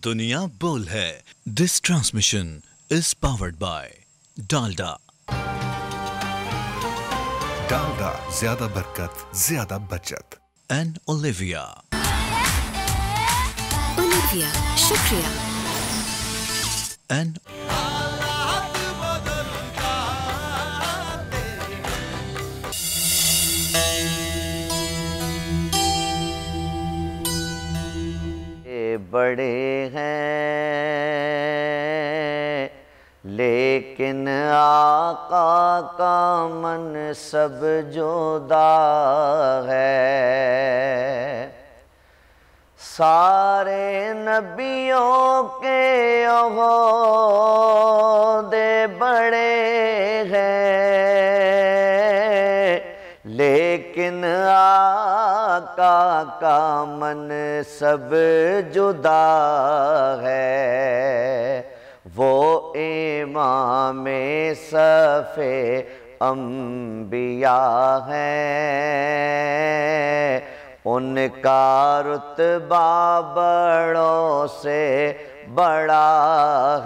दुनिया बोल है। This transmission is powered by Dalda. Dalda, ज्यादा बरकत, ज्यादा बचत। And Olivia. ओलिविया, शुक्रिया। एंड बड़े हैं लेकिन आका का मन सब जुदा है। सारे नबियों के ओहदे बड़े हैं लेकिन आका का मन सब जुदा है। वो इमामे सफ़े अंबिया हैं, उनका रुतबा बड़ों से बड़ा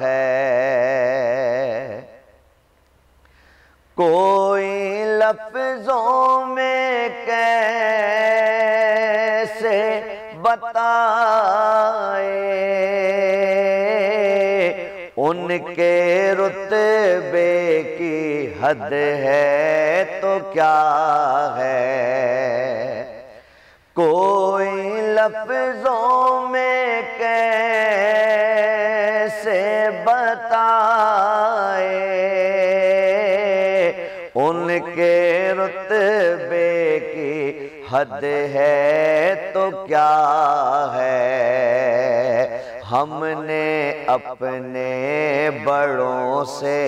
है। कोई लफ्ज़ों में कैसे बताए उनके रुतबे की हद है तो क्या है। कोई लफ्ज़ों में कैसे बताए उनके रुतबे की हद है तो क्या है। हमने अपने बड़ों से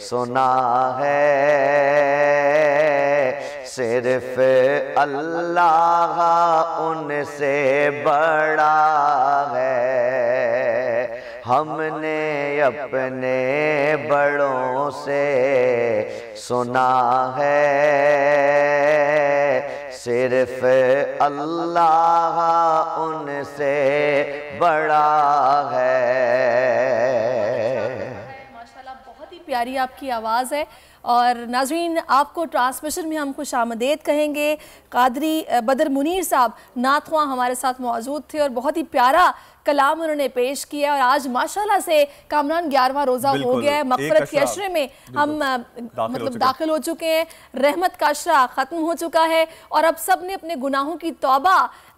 सुना है सिर्फ अल्लाह उनसे बड़ा है। हमने अपने बड़ों से सुना है सिर्फ अल्लाह उनसे बड़ा है। माशाल्लाह, बहुत ही प्यारी आपकी आवाज़ है। और नाज़रीन, आपको ट्रांसमिशन में हम खुश आमदेद कहेंगे। कादरी बदर मुनीर साहब नाथवा हमारे साथ मौजूद थे और बहुत ही प्यारा कलाम उन्होंने पेश किया। और आज माशाल्लाह से कामरान 11वां रोज़ा हो गया है। मग़फ़िरत के अशरे में हम दाखिल हो चुके हैं। रहमत का अशरा ख़त्म हो चुका है और अब सब ने अपने गुनाहों की तौबा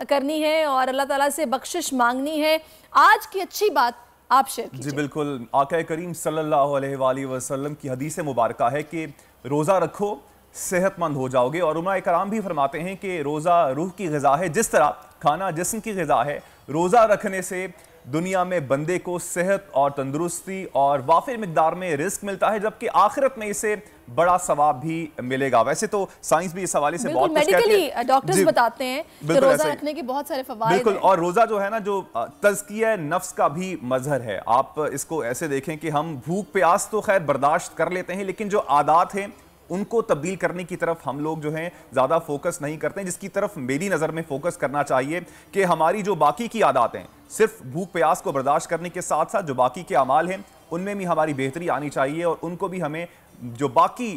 करनी है और अल्लाह ताला से बख्शिश मांगनी है। आज की अच्छी बात आप शेयर कीजिए। जी बिल्कुल, आका करीम सल्लल्लाहु अलैहि वसल्लम की हदीस मुबारक है कि रोज़ा रखो सेहतमंद हो जाओगे। और उलमा कराम भी फरमाते हैं कि रोज़ा रूह की ग़िज़ा है, जिस तरह खाना जिस्म की ग़िज़ा है। रोज़ा रखने से दुनिया में बंदे को सेहत और तंदुरुस्ती और वाफिर मिकदार में रिस्क मिलता है, जबकि आखिरत में इसे बड़ा सवाब भी मिलेगा। वैसे तो साइंस भी इस हवाले से बहुत कुछ कहती है, डॉक्टर्स बताते हैं कि रोज़ा रखने के बहुत सारे फवाइद बिल्कुल। और रोज़ा जो है ना, जो तज़किया नफ्स का भी मजहर है। आप इसको ऐसे देखें कि हम भूख प्यास तो खैर बर्दाश्त कर लेते हैं, लेकिन जो आदात हैं उनको तब्दील करने की तरफ हम लोग जो हैं ज़्यादा फोकस नहीं करते हैं, जिसकी तरफ मेरी नज़र में फोकस करना चाहिए कि हमारी जो बाकी की आदत हैं, सिर्फ भूख प्यास को बर्दाश्त करने के साथ साथ जो बाकी के अमाल हैं उनमें भी हमारी बेहतरी आनी चाहिए और उनको भी हमें जो बाकी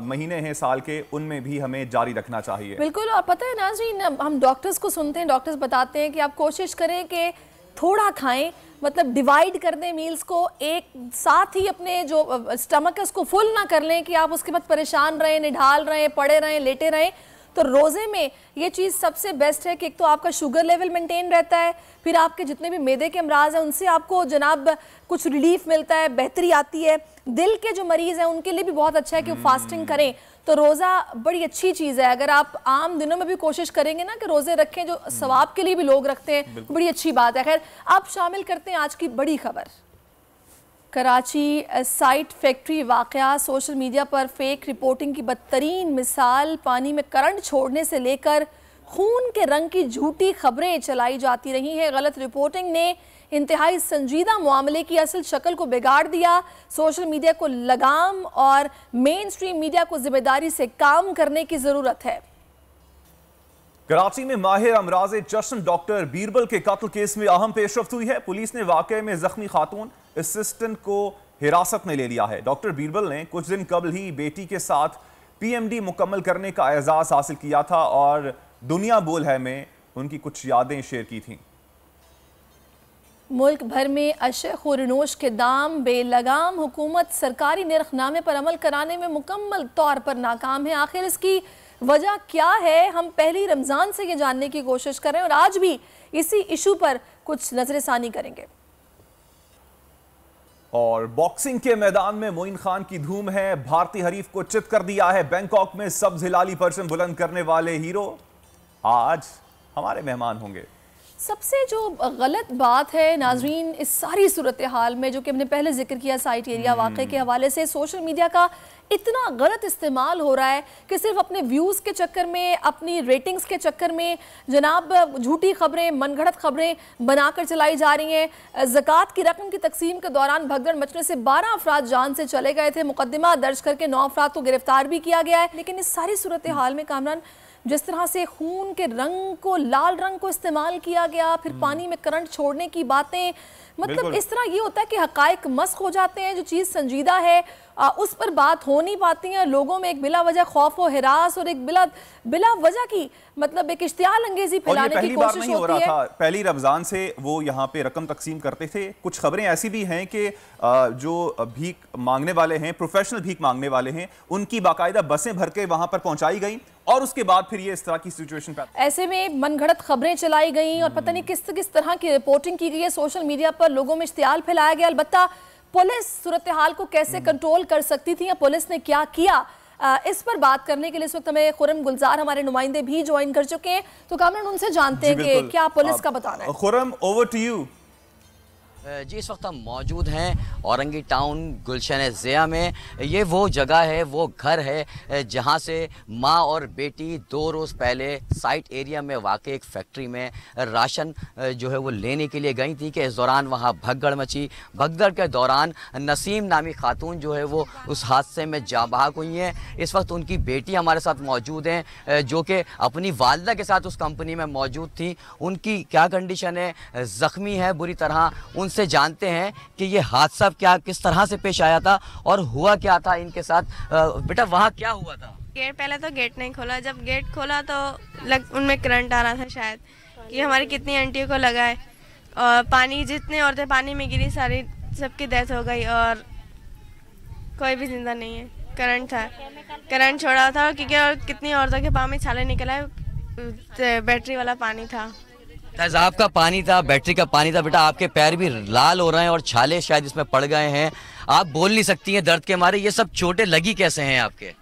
महीने हैं साल के उनमें भी हमें जारी रखना चाहिए। बिल्कुल। और पता है नाज़रीन, हम डॉक्टर्स को सुनते हैं, डॉक्टर्स बताते हैं कि आप कोशिश करें कि थोड़ा खाएं, मतलब डिवाइड कर दें मील्स को, एक साथ ही अपने जो स्टमक है उसको फुल ना कर लें कि आप उसके बाद परेशान रहें, निढाल रहें, पड़े रहें, लेटे रहें। तो रोज़े में ये चीज़ सबसे बेस्ट है कि एक तो आपका शुगर लेवल मेंटेन रहता है, फिर आपके जितने भी मैदे के अमराज हैं उनसे आपको जनाब कुछ रिलीफ मिलता है, बेहतरी आती है। दिल के जो मरीज़ हैं उनके लिए भी बहुत अच्छा है कि वो फास्टिंग करें। तो रोज़ा बड़ी अच्छी चीज़ है। अगर आप आम दिनों में भी कोशिश करेंगे ना कि रोज़े रखें, जो सवाब के लिए भी लोग रखते हैं, बड़ी अच्छी बात है। खैर, अब शामिल करते हैं आज की बड़ी खबर। कराची साइट फैक्ट्री वाक़या, सोशल मीडिया पर फेक रिपोर्टिंग की बदतरीन मिसाल। पानी में करंट छोड़ने से लेकर खून के रंग की झूठी खबरें चलाई जाती रही हैं। गलत रिपोर्टिंग ने इंतहाई संजीदा मामले की असल शक्ल को बिगाड़ दिया। सोशल मीडिया को लगाम और मेन स्ट्रीम मीडिया को जिम्मेदारी से काम करने की ज़रूरत है। कराची में माहिर अमराज़े जश्न डॉक्टर बीरबल के कत्ल केस में अहम पेशरफ्त हुई है। पुलिस ने वाकये में जख्मी खातून असिस्टेंट को हिरासत में ले लिया है। डॉक्टर बीरबल ने कुछ दिन कबल ही बेटी के साथ PMD मुकम्मल करने का एजाज हासिल किया था और दुनिया बोल है में उनकी कुछ यादें शेयर की थी। मुल्क भर में अशख और नोश के दाम बेलगाम, हुकूमत सरकारी निर्खनामे पर अमल कराने में मुकम्मल तौर पर नाकाम है। आखिर इसकी वजह क्या है, हम पहली रमज़ान से ये जानने की कोशिश कर रहे हैं और आज भी इसी इशू पर कुछ नजरसानी करेंगे। और बॉक्सिंग के मैदान में मोइन खान की धूम है। भारतीय हरीफ को चित कर दिया है। बैंकॉक में सब्ज हिलाली परचम बुलंद करने वाले हीरो आज हमारे मेहमान होंगे। सबसे जो गलत बात है नाजरीन इस सारी सूरत हाल में, जो कि हमने पहले जिक्र किया साइट एरिया वाक़े के हवाले से, सोशल मीडिया का इतना गलत इस्तेमाल हो रहा है कि सिर्फ अपने व्यूज़ के चक्कर में, अपनी रेटिंग्स के चक्कर में जनाब झूठी खबरें, मनगढ़ंत खबरें बनाकर चलाई जा रही हैं। ज़कात की रकम की तकसीम के दौरान भगदड़ मचने से 12 अफराद जान से चले गए थे। मुकदमा दर्ज करके 9 अफराद को गिरफ्तार भी किया गया है। लेकिन इस सारी सूरत हाल में कामरान, जिस तरह से खून के रंग को, लाल रंग को इस्तेमाल किया गया, फिर पानी में करंट छोड़ने की बातें, मतलब इस तरह ये होता है कि हकायक मस्क हो जाते हैं। जो चीज़ संजीदा है उस पर बात हो नहीं पाती है। लोगों में एक बिला वजह खौफ और हिरास और एक बिला वजह की मतलब एक इश्तियाल अंगेजी फैलाने की कोशिश होती है। पहली रमजान से वो यहाँ पे रकम तकसीम करते थे। कुछ खबरें ऐसी भी हैं कि जो भीख मांगने वाले हैं, प्रोफेशनल भीख मांगने वाले हैं, उनकी बाकायदा बसें भर के वहां पर पहुंचाई गई और उसके बाद फिर ये इस तरह की सिचुएशन पे ऐसे में मनगढ़ंत खबरें चलाई गई और पता नहीं किस तरह की रिपोर्टिंग की गई है। सोशल मीडिया पर लोगों में इश्तियाल फैलाया गया। अलबत्ता पुलिस सूरत हाल को कैसे कंट्रोल कर सकती थी या पुलिस ने क्या किया, इस पर बात करने के लिए इस वक्त हमें खुरम गुलजार हमारे नुमाइंदे भी ज्वाइन कर चुके हैं। तो कामरान उनसे जानते हैं कि क्या पुलिस का बताना है। Khurram, over to you. जी, इस वक्त हम मौजूद हैं औरंगी टाउन गुलशन ज़िया में। ये वो जगह है, वो घर है जहाँ से माँ और बेटी 2 रोज़ पहले साइट एरिया में वाक़ एक फैक्ट्री में राशन जो है वो लेने के लिए गई थी कि इस दौरान वहाँ भगदड़ मची। भगदड़ के दौरान नसीम नामी खातून जो है वो उस हादसे में जाँ बहक हुई हैं। इस वक्त उनकी बेटी हमारे साथ मौजूद हैं जो कि अपनी वालदा के साथ उस कंपनी में मौजूद थी। उनकी क्या कंडीशन है, ज़ख्मी है बुरी तरह। उनसे जानते हैं कि ये हादसा किस तरह से पेश आया था और हुआ क्या था इनके साथ। बेटा, वहाँ क्या हुआ था? पहले तो गेट नहीं खोला। जब गेट खोला तो उनमें करंट आ रहा था, शायद कि हमारी कितनी आंटियों को लगा है। और पानी, जितनी औरतें पानी में गिरी सारी सबकी डेथ हो गई और कोई भी जिंदा नहीं है। करंट था, करंट छोड़ा था क्योंकि और कितनी औरतों के पाँव में छाले निकला है। बैटरी वाला पानी था, तेजाब का पानी था, बैटरी का पानी था। बेटा, आपके पैर भी लाल हो रहे हैं और छाले शायद इसमें पड़ गए हैं। आप बोल नहीं सकती हैं दर्द के मारे। ये सब चोटें लगी कैसे हैं आपके?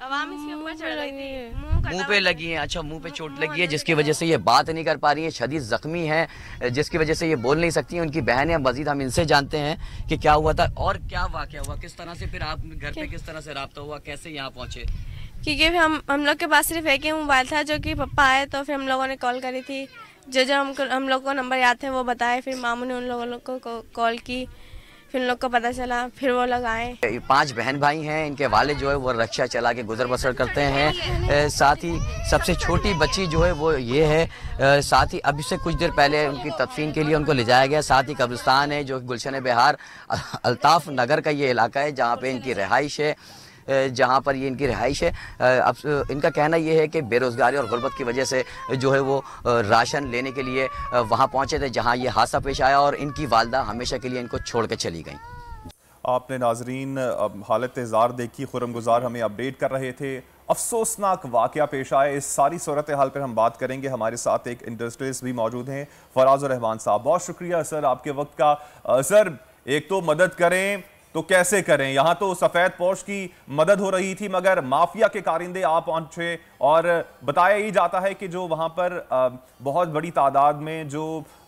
आवाम इसके ऊपर चढ़ गई थी, मुंह पे लगी है। अच्छा, मुंह पे चोट लगी है जिसकी वजह से ये बात नहीं कर पा रही है, शदीद जख्मी है जिसकी वजह से ये बोल नहीं सकती हैं। उनकी बहनें, मजीद हम इनसे जानते हैं कि क्या हुआ था और क्या वाकया हुआ, किस तरह से फिर आप घर पे किस तरह से राब्ता हुआ, कैसे यहाँ पहुँचे? क्योंकि हम लोग के पास सिर्फ एक ही मोबाइल था जो कि पप्पा आए तो फिर हम लोगों ने कॉल करी थी। जो हम लोग को नंबर याद थे वो बताए, फिर मामू ने उन लोगों को कॉल की, फिर उन लोग को पता चला, फिर वो लोग आए। 5 बहन भाई हैं। इनके वाले जो है वो रिक्शा चला के गुजर बसर करते हैं। साथ ही सबसे छोटी बच्ची जो है वो ये है। साथ ही अभी से कुछ देर पहले उनकी तदफीन के लिए उनको ले जाया गया। साथ ही कब्रिस्तान है जो गुलशन बिहार अल्ताफ नगर का ये इलाका है जहाँ पे इनकी रिहाइश है, जहाँ पर ये इनकी रिहाइश है। अब इनका कहना ये है कि बेरोज़गारी और गुर्बत की वजह से जो है वो राशन लेने के लिए वहाँ पहुँचे थे जहाँ ये हादसा पेश आया और इनकी वालदा हमेशा के लिए इनको छोड़ के चली गई। आपने नाजरीन हालत ज़ार देखी, खुरम गुजार हमें अपडेट कर रहे थे। अफसोसनाक वाक़या पेश आए। इस सारी सूरत हाल पर हम बात करेंगे। हमारे साथ एक इंडस्ट्रियलिस्ट भी मौजूद हैं, फराज रहमान साहब। बहुत शुक्रिया सर आपके वक्त का। सर, एक तो मदद करें तो कैसे करें? यहाँ तो सफ़ेद पोश की मदद हो रही थी मगर माफिया के कारिंदे आप पहुँचे और बताया ही जाता है कि जो वहाँ पर बहुत बड़ी तादाद में जो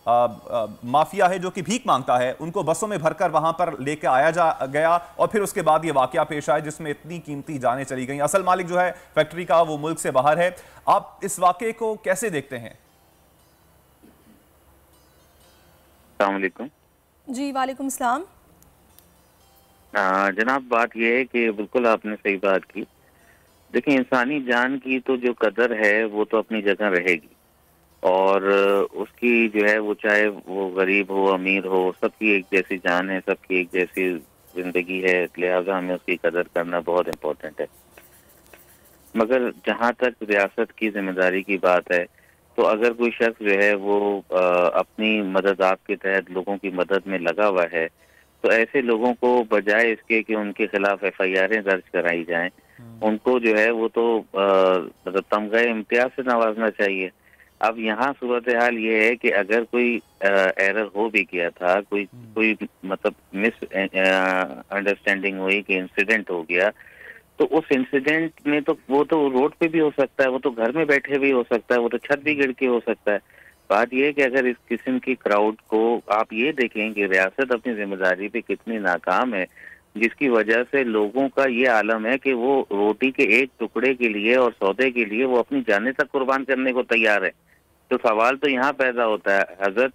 माफिया है जो कि भीख मांगता है उनको बसों में भरकर वहाँ पर लेके आया गया और फिर उसके बाद ये वाकया पेश आया जिसमें इतनी कीमती जानें चली गई। असल मालिक जो है फैक्ट्री का वो मुल्क से बाहर है। आप इस वाकये को कैसे देखते हैं? अस्सलाम वालेकुम। जी वालेकुम सलाम। जनाब, बात यह है कि बिल्कुल आपने सही बात की। देखिए, इंसानी जान की तो जो कदर है वो तो अपनी जगह रहेगी, और उसकी जो है वो चाहे वो गरीब हो अमीर हो, सबकी एक जैसी जान है, सबकी एक जैसी जिंदगी है, लिहाजा हमें उसकी कदर करना बहुत इम्पोर्टेंट है। मगर जहाँ तक रियासत की जिम्मेदारी की बात है, तो अगर कोई शख्स जो है वो अपनी मदद आपके तहत लोगों की मदद में लगा हुआ है, तो ऐसे लोगों को बजाय इसके कि उनके खिलाफ FIR दर्ज कराई जाएं, उनको जो है वो तो मतलब तमगा इम्तियाज से नवाजना चाहिए। अब यहाँ सूरत हाल ये है कि अगर कोई एरर हो भी गया था, कोई मतलब मिस अंडरस्टैंडिंग हुई कि इंसिडेंट हो गया, तो उस इंसिडेंट में तो वो तो रोड पे भी हो सकता है, वो तो घर में बैठे भी हो सकता है, वो तो छत भी गिर के हो सकता है। बात यह है कि अगर इस किस्म की क्राउड को आप ये देखें कि रियासत अपनी जिम्मेदारी पे कितनी नाकाम है, जिसकी वजह से लोगों का ये आलम है कि वो रोटी के एक टुकड़े के लिए और सौदे के लिए वो अपनी जानें तक कुर्बान करने को तैयार है। तो सवाल तो यहाँ पैदा होता है, हजरत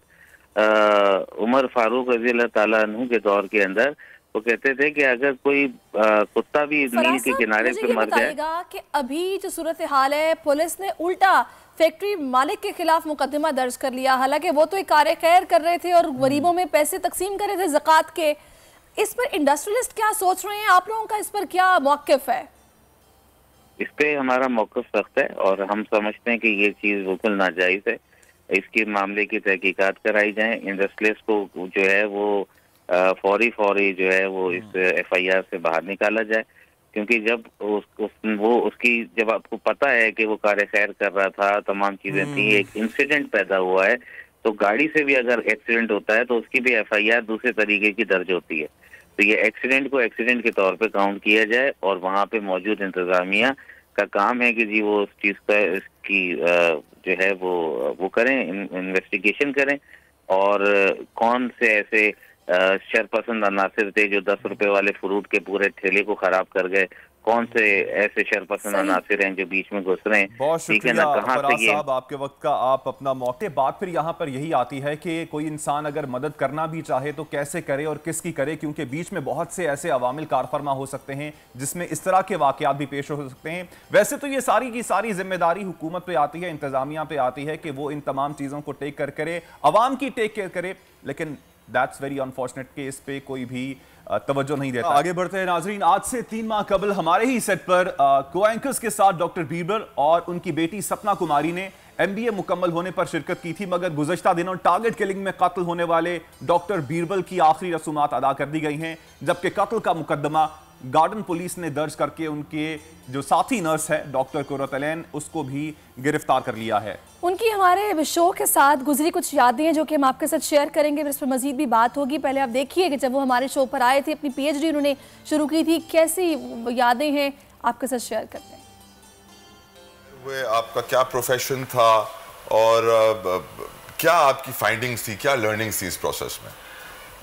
उमर फारूक रज़ी अल्लाह ताला अन्हु के दौर के अंदर वो कहते थे कि अगर कोई कुत्ता भी नील के किनारे पे मर जाए। कि अभी जो सूरत हाल है, पुलिस ने उल्टा फैक्ट्री मालिक के खिलाफ मुकदमा दर्ज कर लिया, हालांकि वो तो एक कार्य खैर कर रहे थे और गरीबों में पैसे तकसीम कर रहे थे ज़कात के। इस पर इंडस्ट्रियलिस्ट क्या सोच रहे हैं, आप लोगों का इस पर क्या मौक़िफ़ है? इस पे हमारा मौक़िफ़ सख्त है और हम समझते हैं कि ये चीज़ बिल्कुल नाजायज़ है। इसके मामले की तहकीकात कराई जाए, इंडस्ट्रियलिस्ट को जो है वो फौरी जो है वो इस FIR से बाहर निकाला जाए, क्योंकि जब उसकी जब आपको पता है कि वो कार्य खैर कर रहा था, तमाम चीज़ें थी, एक इंसिडेंट पैदा हुआ है, तो गाड़ी से भी अगर एक्सीडेंट होता है तो उसकी भी FIR दूसरे तरीके की दर्ज होती है। तो ये एक्सीडेंट को एक्सीडेंट के तौर पे काउंट किया जाए और वहाँ पे मौजूद इंतजामिया का काम है कि जी वो उस चीज़ का इसकी जो है वो करें, इन्वेस्टिगेशन करें, और कौन से ऐसे शरपसंद अनासिर थे जो 10 रुपए वाले फ्रूट के पूरे ठेले को खराब कर गए, कौन से ऐसे शरपसंद अनासिर हैं जो बीच में घुस रहे हैं। बहुत शुक्रिया फराज साहब आपके वक्त का, आप अपना मौके। बात फिर यहाँ पर यही आती है कि कोई इंसान अगर मदद करना भी चाहे तो कैसे करे और किसकी करे, क्योंकि बीच में बहुत से ऐसे अवामिल कारफरमा हो सकते हैं जिसमें इस तरह के वाकयात भी पेश हो सकते हैं। वैसे तो ये सारी की सारी जिम्मेदारी हुकूमत पे आती है, इंतजामिया पे आती है कि वो इन तमाम चीज़ों को टेक केयर करे, अवाम की टेक केयर करे, लेकिन दैट्स वेरी अनफॉर्चुनेट कि इस पे कोई भी तवज्जो नहीं देता। आगे बढ़ते हैं नाजरीन। आज से 3 माह कबल हमारे ही सेट पर को-एंकर्स के साथ डॉक्टर बीरबल और उनकी बेटी सपना कुमारी ने MBA मुकम्मल होने पर शिरकत की थी, मगर गुज़श्ता दिनों टारगेट किलिंग में कत्ल होने वाले डॉक्टर बीरबल की आखिरी रसूमात अदा कर दी गई हैं, जबकि कत्ल का मुकदमा गार्डन पुलिस ने दर्ज करके उनके जो साथी नर्स है डॉक्टर कुर्रतुल-ऐन उसको भी गिरफ्तार कर लिया है। उनकी हमारे शो के साथ गुजरी कुछ यादें हैं जो कि हम आपके साथ शेयर करेंगे, फिर इस पर मजीद भी बात होगी। पहले आप देखिए कि जब वो हमारे शो पर आए थे, अपनी PhD उन्होंने शुरू की थी, कैसी यादें हैं आपके साथ शेयर करते हैं। आपका क्या प्रोफेशन था और क्या आपकी फाइंडिंग्स थी, क्या लर्निंग्स थी इस प्रोसेस में?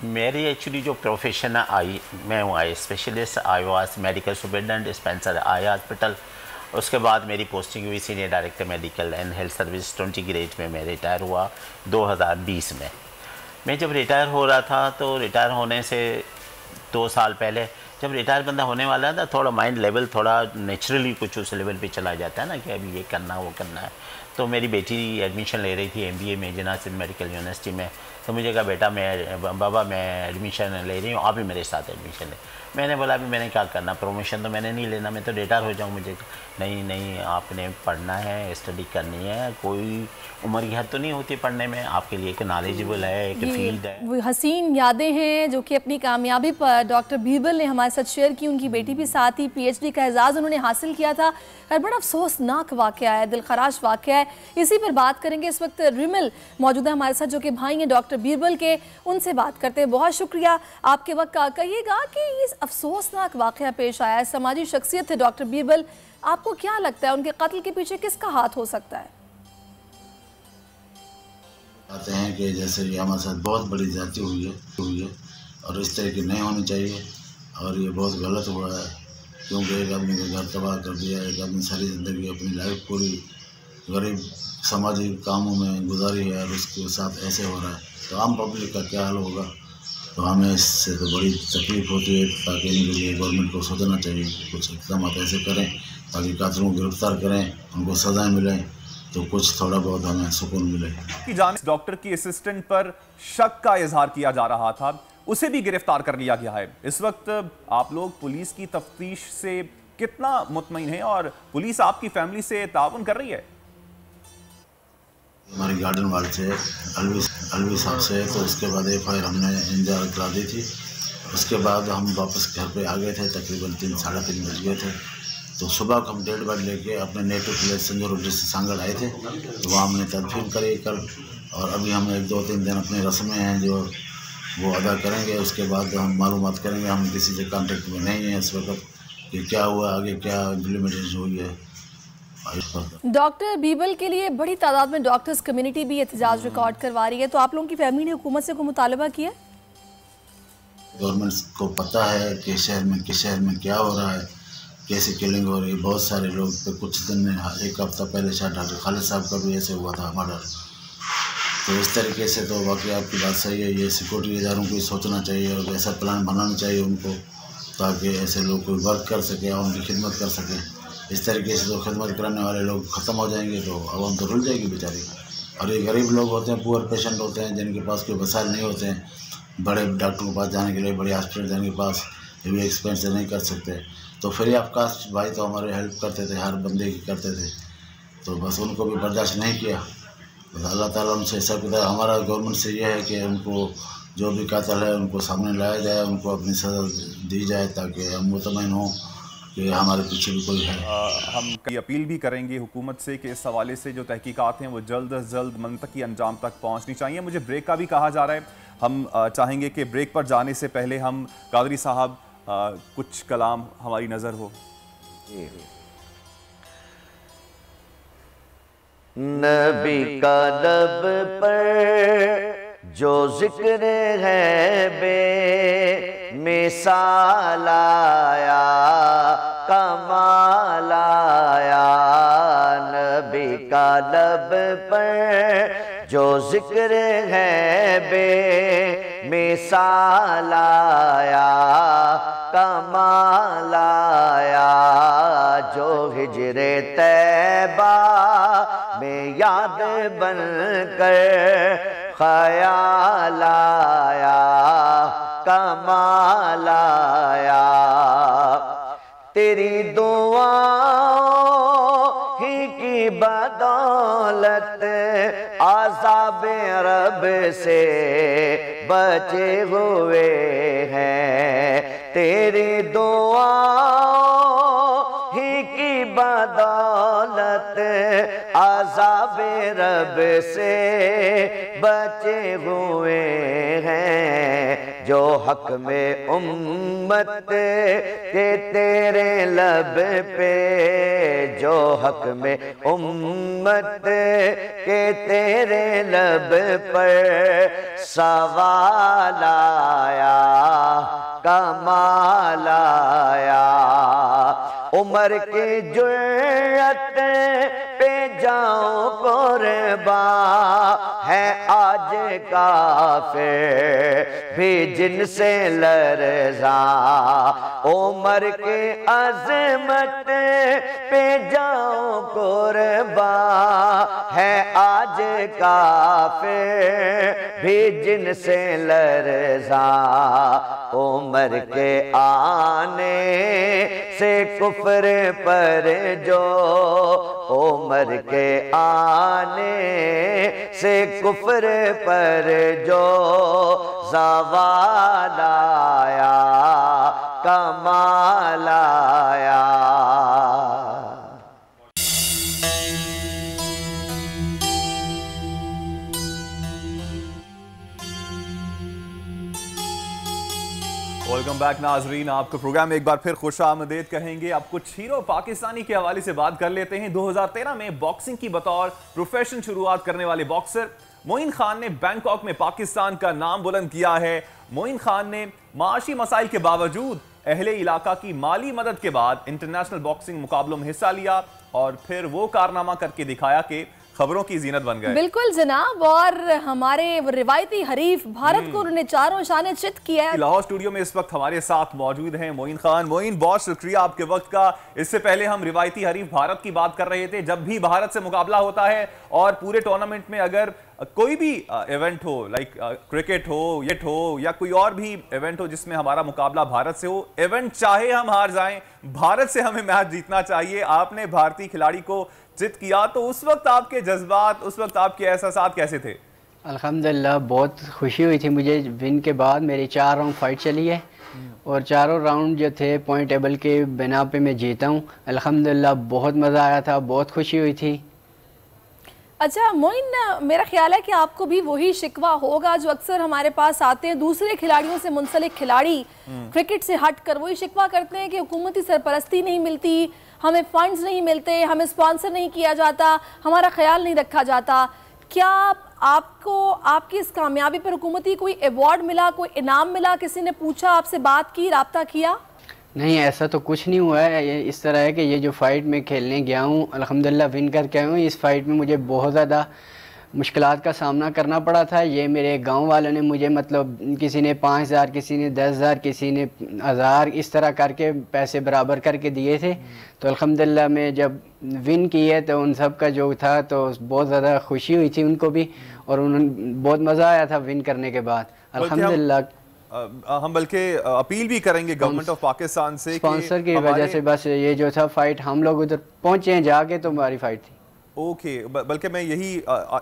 मेरी एक्चुअली जो प्रोफेशन है मैं हूँ eye specialist, I was medical superintendent Spencer eye hospital. उसके बाद मेरी पोस्टिंग हुई senior director medical and health service 20 grade में मैं रिटायर हुआ 2020 में। मैं जब रिटायर हो रहा था तो रिटायर होने से 2 साल पहले जब रिटायर बंदा होने वाला था, थोड़ा माइंड लेवल थोड़ा नेचुरली कुछ उस लेवल पे चला जाता है ना कि अभी ये करना वो करना है। तो मेरी बेटी एडमिशन ले रही थी MBA में जना सिंध मेडिकल यूनिवर्सिटी में, तो मुझे कहा बेटा बाबा मैं एडमिशन ले रही हूँ, आप भी मेरे साथ एडमिशन ले। मैंने बोला अभी मैंने क्या करना, प्रमोशन तो मैंने नहीं लेना, मैं तो रिटायर हो जाऊँ। मुझे नहीं आपने पढ़ना है, स्टडी करनी है, कोई उम्र की हद तो नहीं होती पढ़ने में, आपके लिए एक नॉलेजेबल है, एक फील्ड है। वो हसीन यादें हैं जो कि अपनी कामयाबी पर डॉक्टर बीरबल ने हमारे साथ शेयर की। उनकी बेटी भी साथ ही PhD का एजाज़ उन्होंने हासिल किया था और बड़ा अफसोसनाक वाक़या है, दिलखराश वाक़या है। इसी पर बात करेंगे। इस वक्त रिमल मौजूद है हमारे साथ जो कि भाई हैं डॉक्टर बीरबल के, उनसे बात करते हैं। बहुत शुक्रिया आपके वक्त का। कहिएगा कि इस अफसोसनाक वाक़या पेश आया है, समाजी शख्सियत थे डॉक्टर बीरबल, आपको क्या लगता है उनके कत्ल के पीछे किसका हाथ हो सकता है? आते हैं कि जैसे ये हमारे साथ बहुत बड़ी ज्यादती हुई है और इस तरह की नहीं होनी चाहिए और ये बहुत गलत हुआ है, क्योंकि एक आदमी का घर तबाह कर दिया, एक आदमी सारी ज़िंदगी अपनी लाइफ पूरी गरीब सामाजिक कामों में गुजारी है और उसके साथ ऐसे हो रहा है, तो आम पब्लिक का क्या हाल होगा। तो हमें इससे तो बड़ी तकलीफ होती है, ताकि इनके लिए गवर्नमेंट को सोचना चाहिए, कुछ इकदाम ऐसे करें ताकि कातिलों को गिरफ्तार करें, उनको सजाएं मिलें, तो कुछ थोड़ा बहुत हमें सुकून मिले। की जानिब डॉक्टर की असिस्टेंट पर शक का इजहार किया जा रहा था, उसे भी गिरफ्तार कर लिया गया है। इस वक्त आप लोग पुलिस की तफ्तीश से कितना मुतमईन है और पुलिस आपकी फैमिली से ताउन कर रही है? हमारी गार्डन वाले से अलवी साहब से, तो उसके बाद FIR हमने इंतजार करा दी थी। उसके बाद हम वापस घर पे आ गए थे, तकरीबन 3 साढ़े 3 बज गए थे। तो सुबह को हम 1:30 बजे लेके अपने नेटिव प्लेस संजौर डिस्ट्रिक्ट सांगड़ आए थे, तो वहाँ हमने तदफीन करी कल, और अभी हम 1-2-3 दिन अपने रस्में हैं जो वो अदा करेंगे। उसके बाद हम मालूमात करेंगे। हम किसी से कांटेक्ट में नहीं हैं इस वक्त कि क्या हुआ, आगे क्या इम्प्लीमेंटेशन हुई है। डॉक्टर बीबल के लिए बड़ी तादाद में डॉक्टर्स कम्युनिटी भी एहतजाज रिकॉर्ड करवा रही है, तो आप लोगों की फैमिली ने हुकूमत से कोई मुतालबा किया? गवर्नमेंट को पता है कि शहर में क्या हो रहा है, कैसे किलिंग हो रही है। बहुत सारे लोग पे कुछ दिन 1 हफ्ता पहले शायद डॉक्टर खालिद साहब का भी ऐसे हुआ था मर्डर। तो इस तरीके से तो वाकई आपकी बात सही है, ये सिक्योरिटी इदारों को सोचना चाहिए और ऐसा प्लान बनाना चाहिए उनको, ताकि ऐसे लोग कोई वर्क कर सके और उनकी खिदमत कर सके। इस तरीके से तो खिदमत करने वाले लोग ख़त्म हो जाएंगे तो आवाम तो रुल जाएगी बेचारी। और ये गरीब लोग होते हैं, पुअर पेशेंट होते हैं, जिनके पास कोई वसाइल नहीं होते हैं बड़े डॉक्टरों के पास जाने के लिए, बड़े हॉस्पिटल जाने के पास, ये भी एक्सपेंस नहीं कर सकते। तो फ्री ऑफ कास्ट भाई तो हमारे हेल्प करते थे, हर बंदे की करते थे, तो बस उनको भी बर्दाश्त नहीं किया। बस अल्लाह ताला उनसे सब हमारा गवर्नमेंट से ये है कि उनको जो भी कातिल है उनको सामने लाया जाए, उनको अपनी सज़ा दी जाए, ताकि हम मुतमईन हों कि हमारे पीछे भी कोई है। हम कई अपील भी करेंगे हुकूमत से कि इस हवाले से जो तहकीकात हैं वो जल्द अज जल्द मंतकी अंजाम तक पहुँचनी चाहिए। मुझे ब्रेक का भी कहा जा रहा है, हम चाहेंगे कि ब्रेक पर जाने से पहले हम कादरी साहब कुछ कलाम हमारी नज़र हो। नबी का लब पर जो जिक्र है बे मिसाल आया, कमाल आया। नबी का लब पर जो जिक्र है बे मिसाल आया, कमाल आया। जो हिजरे तैबा में याद बन कर ख्याल आया, कमाल आया। तेरी दुआओं ही की बदौलत आज़ाबे रब से बचे हुए हैं। तेरी दुआओं ही की बदौलत आज़ाबे रब से बचे हुए हैं। जो हक में उम्मत के तेरे लब पे, जो हक में उम्मत के तेरे लब पर सवाल आया, कमाल आया। उमर की जुर्रत पे जाऊं कुर्बान है आज काफिर भी जिनसे लरज़ा। उमर के अज़मत पे जाऊं कुर्बान है आज काफिर भी जिनसे लरज़ा। उमर के आने से कुफ्र पर जो, उमर के आने से कुफ्र पर जो ज़वाल आया, कमाल आया। वेलकम बैक नाजरीन, आपको प्रोग्राम में एक बार फिर खुश आमदेद कहेंगे। अब कुछ हीरो पाकिस्तानी के हवाले से बात कर लेते हैं। 2013 में बॉक्सिंग की बतौर प्रोफेशन शुरुआत करने वाले बॉक्सर मोइन खान ने बैंकॉक में पाकिस्तान का नाम बुलंद किया है। मोइन खान ने माशी मसाइल के बावजूद अहले इलाका की माली मदद के बाद इंटरनेशनल बॉक्सिंग मुकाबलों में हिस्सा लिया और फिर वो कारनामा करके दिखाया कि खबरों की जीनत बन गए। बिल्कुल जनाब, और हमारे रिवायती हरीफ भारत को उन्होंने चारों शाने चित किया है। लाहौर स्टूडियो में इस वक्त हमारे साथ मौजूद हैं मोइन खान। मोइन, बहुत शुक्रिया आपके वक्त का। इससे पहले हम रिवायती हरीफ भारत की बात कर रहे थे। जब भी भारत से मुकाबला होता है और पूरे टूर्नामेंट में अगर कोई भी इवेंट हो, लाइक क्रिकेट हो या कोई और भी इवेंट हो जिसमें हमारा मुकाबला भारत से हो, इवेंट चाहे हम हार जाएं, भारत से हमें मैच जीतना चाहिए। आपने भारतीय खिलाड़ी को जित किया, तो उस वक्त आपके जज्बात, उस वक्त आपके एहसास कैसे थे? अल्हम्दुलिल्लाह बहुत खुशी हुई थी मुझे विन के बाद। मेरी 4 राउंड फाइट चली है और चारों राउंड जो थे पॉइंट टेबल के बिना पे मैं जीता हूँ। अल्हम्दुलिल्लाह बहुत मज़ा आया था, बहुत खुशी हुई थी। अच्छा मोइन, मेरा ख्याल है कि आपको भी वही शिकवा होगा जो अक्सर हमारे पास आते हैं दूसरे खिलाड़ियों से मुंसलिक खिलाड़ी क्रिकेट से हटकर वही शिकवा करते हैं कि हुकूमती सरपरस्ती नहीं मिलती, हमें फंड्स नहीं मिलते, हमें स्पॉन्सर नहीं किया जाता, हमारा ख्याल नहीं रखा जाता। क्या आपको आपकी इस कामयाबी पर हुकूमती कोई अवार्ड मिला, कोई इनाम मिला, किसी ने पूछा, आपसे बात की, राब्ता किया? नहीं, ऐसा तो कुछ नहीं हुआ है। ये इस तरह है कि ये जो फ़ाइट में खेलने गया हूँ अल्हम्दुलिल्लाह विन करके आया हूँ। इस फ़ाइट में मुझे बहुत ज़्यादा मुश्किलात का सामना करना पड़ा था। ये मेरे गांव वालों ने मुझे मतलब किसी ने 5000, किसी ने 10,000, किसी ने 1000, इस तरह करके पैसे बराबर करके दिए थे। तो अल्हम्दुलिल्लाह मैं जब विन किए तो उन सब का जो था तो बहुत ज़्यादा खुशी हुई थी उनको भी, और उन्होंने बहुत मज़ा आया था विन करने के बाद अल्हम्दुलिल्लाह। हम बल्कि अपील भी करेंगे गवर्नमेंट ऑफ पाकिस्तान से, स्पॉन्सर की वजह से बस ये जो था फाइट हम लोग उधर पहुंचे हैं जाके, तो हमारी फाइट थी। ओके, बल्कि मैं यही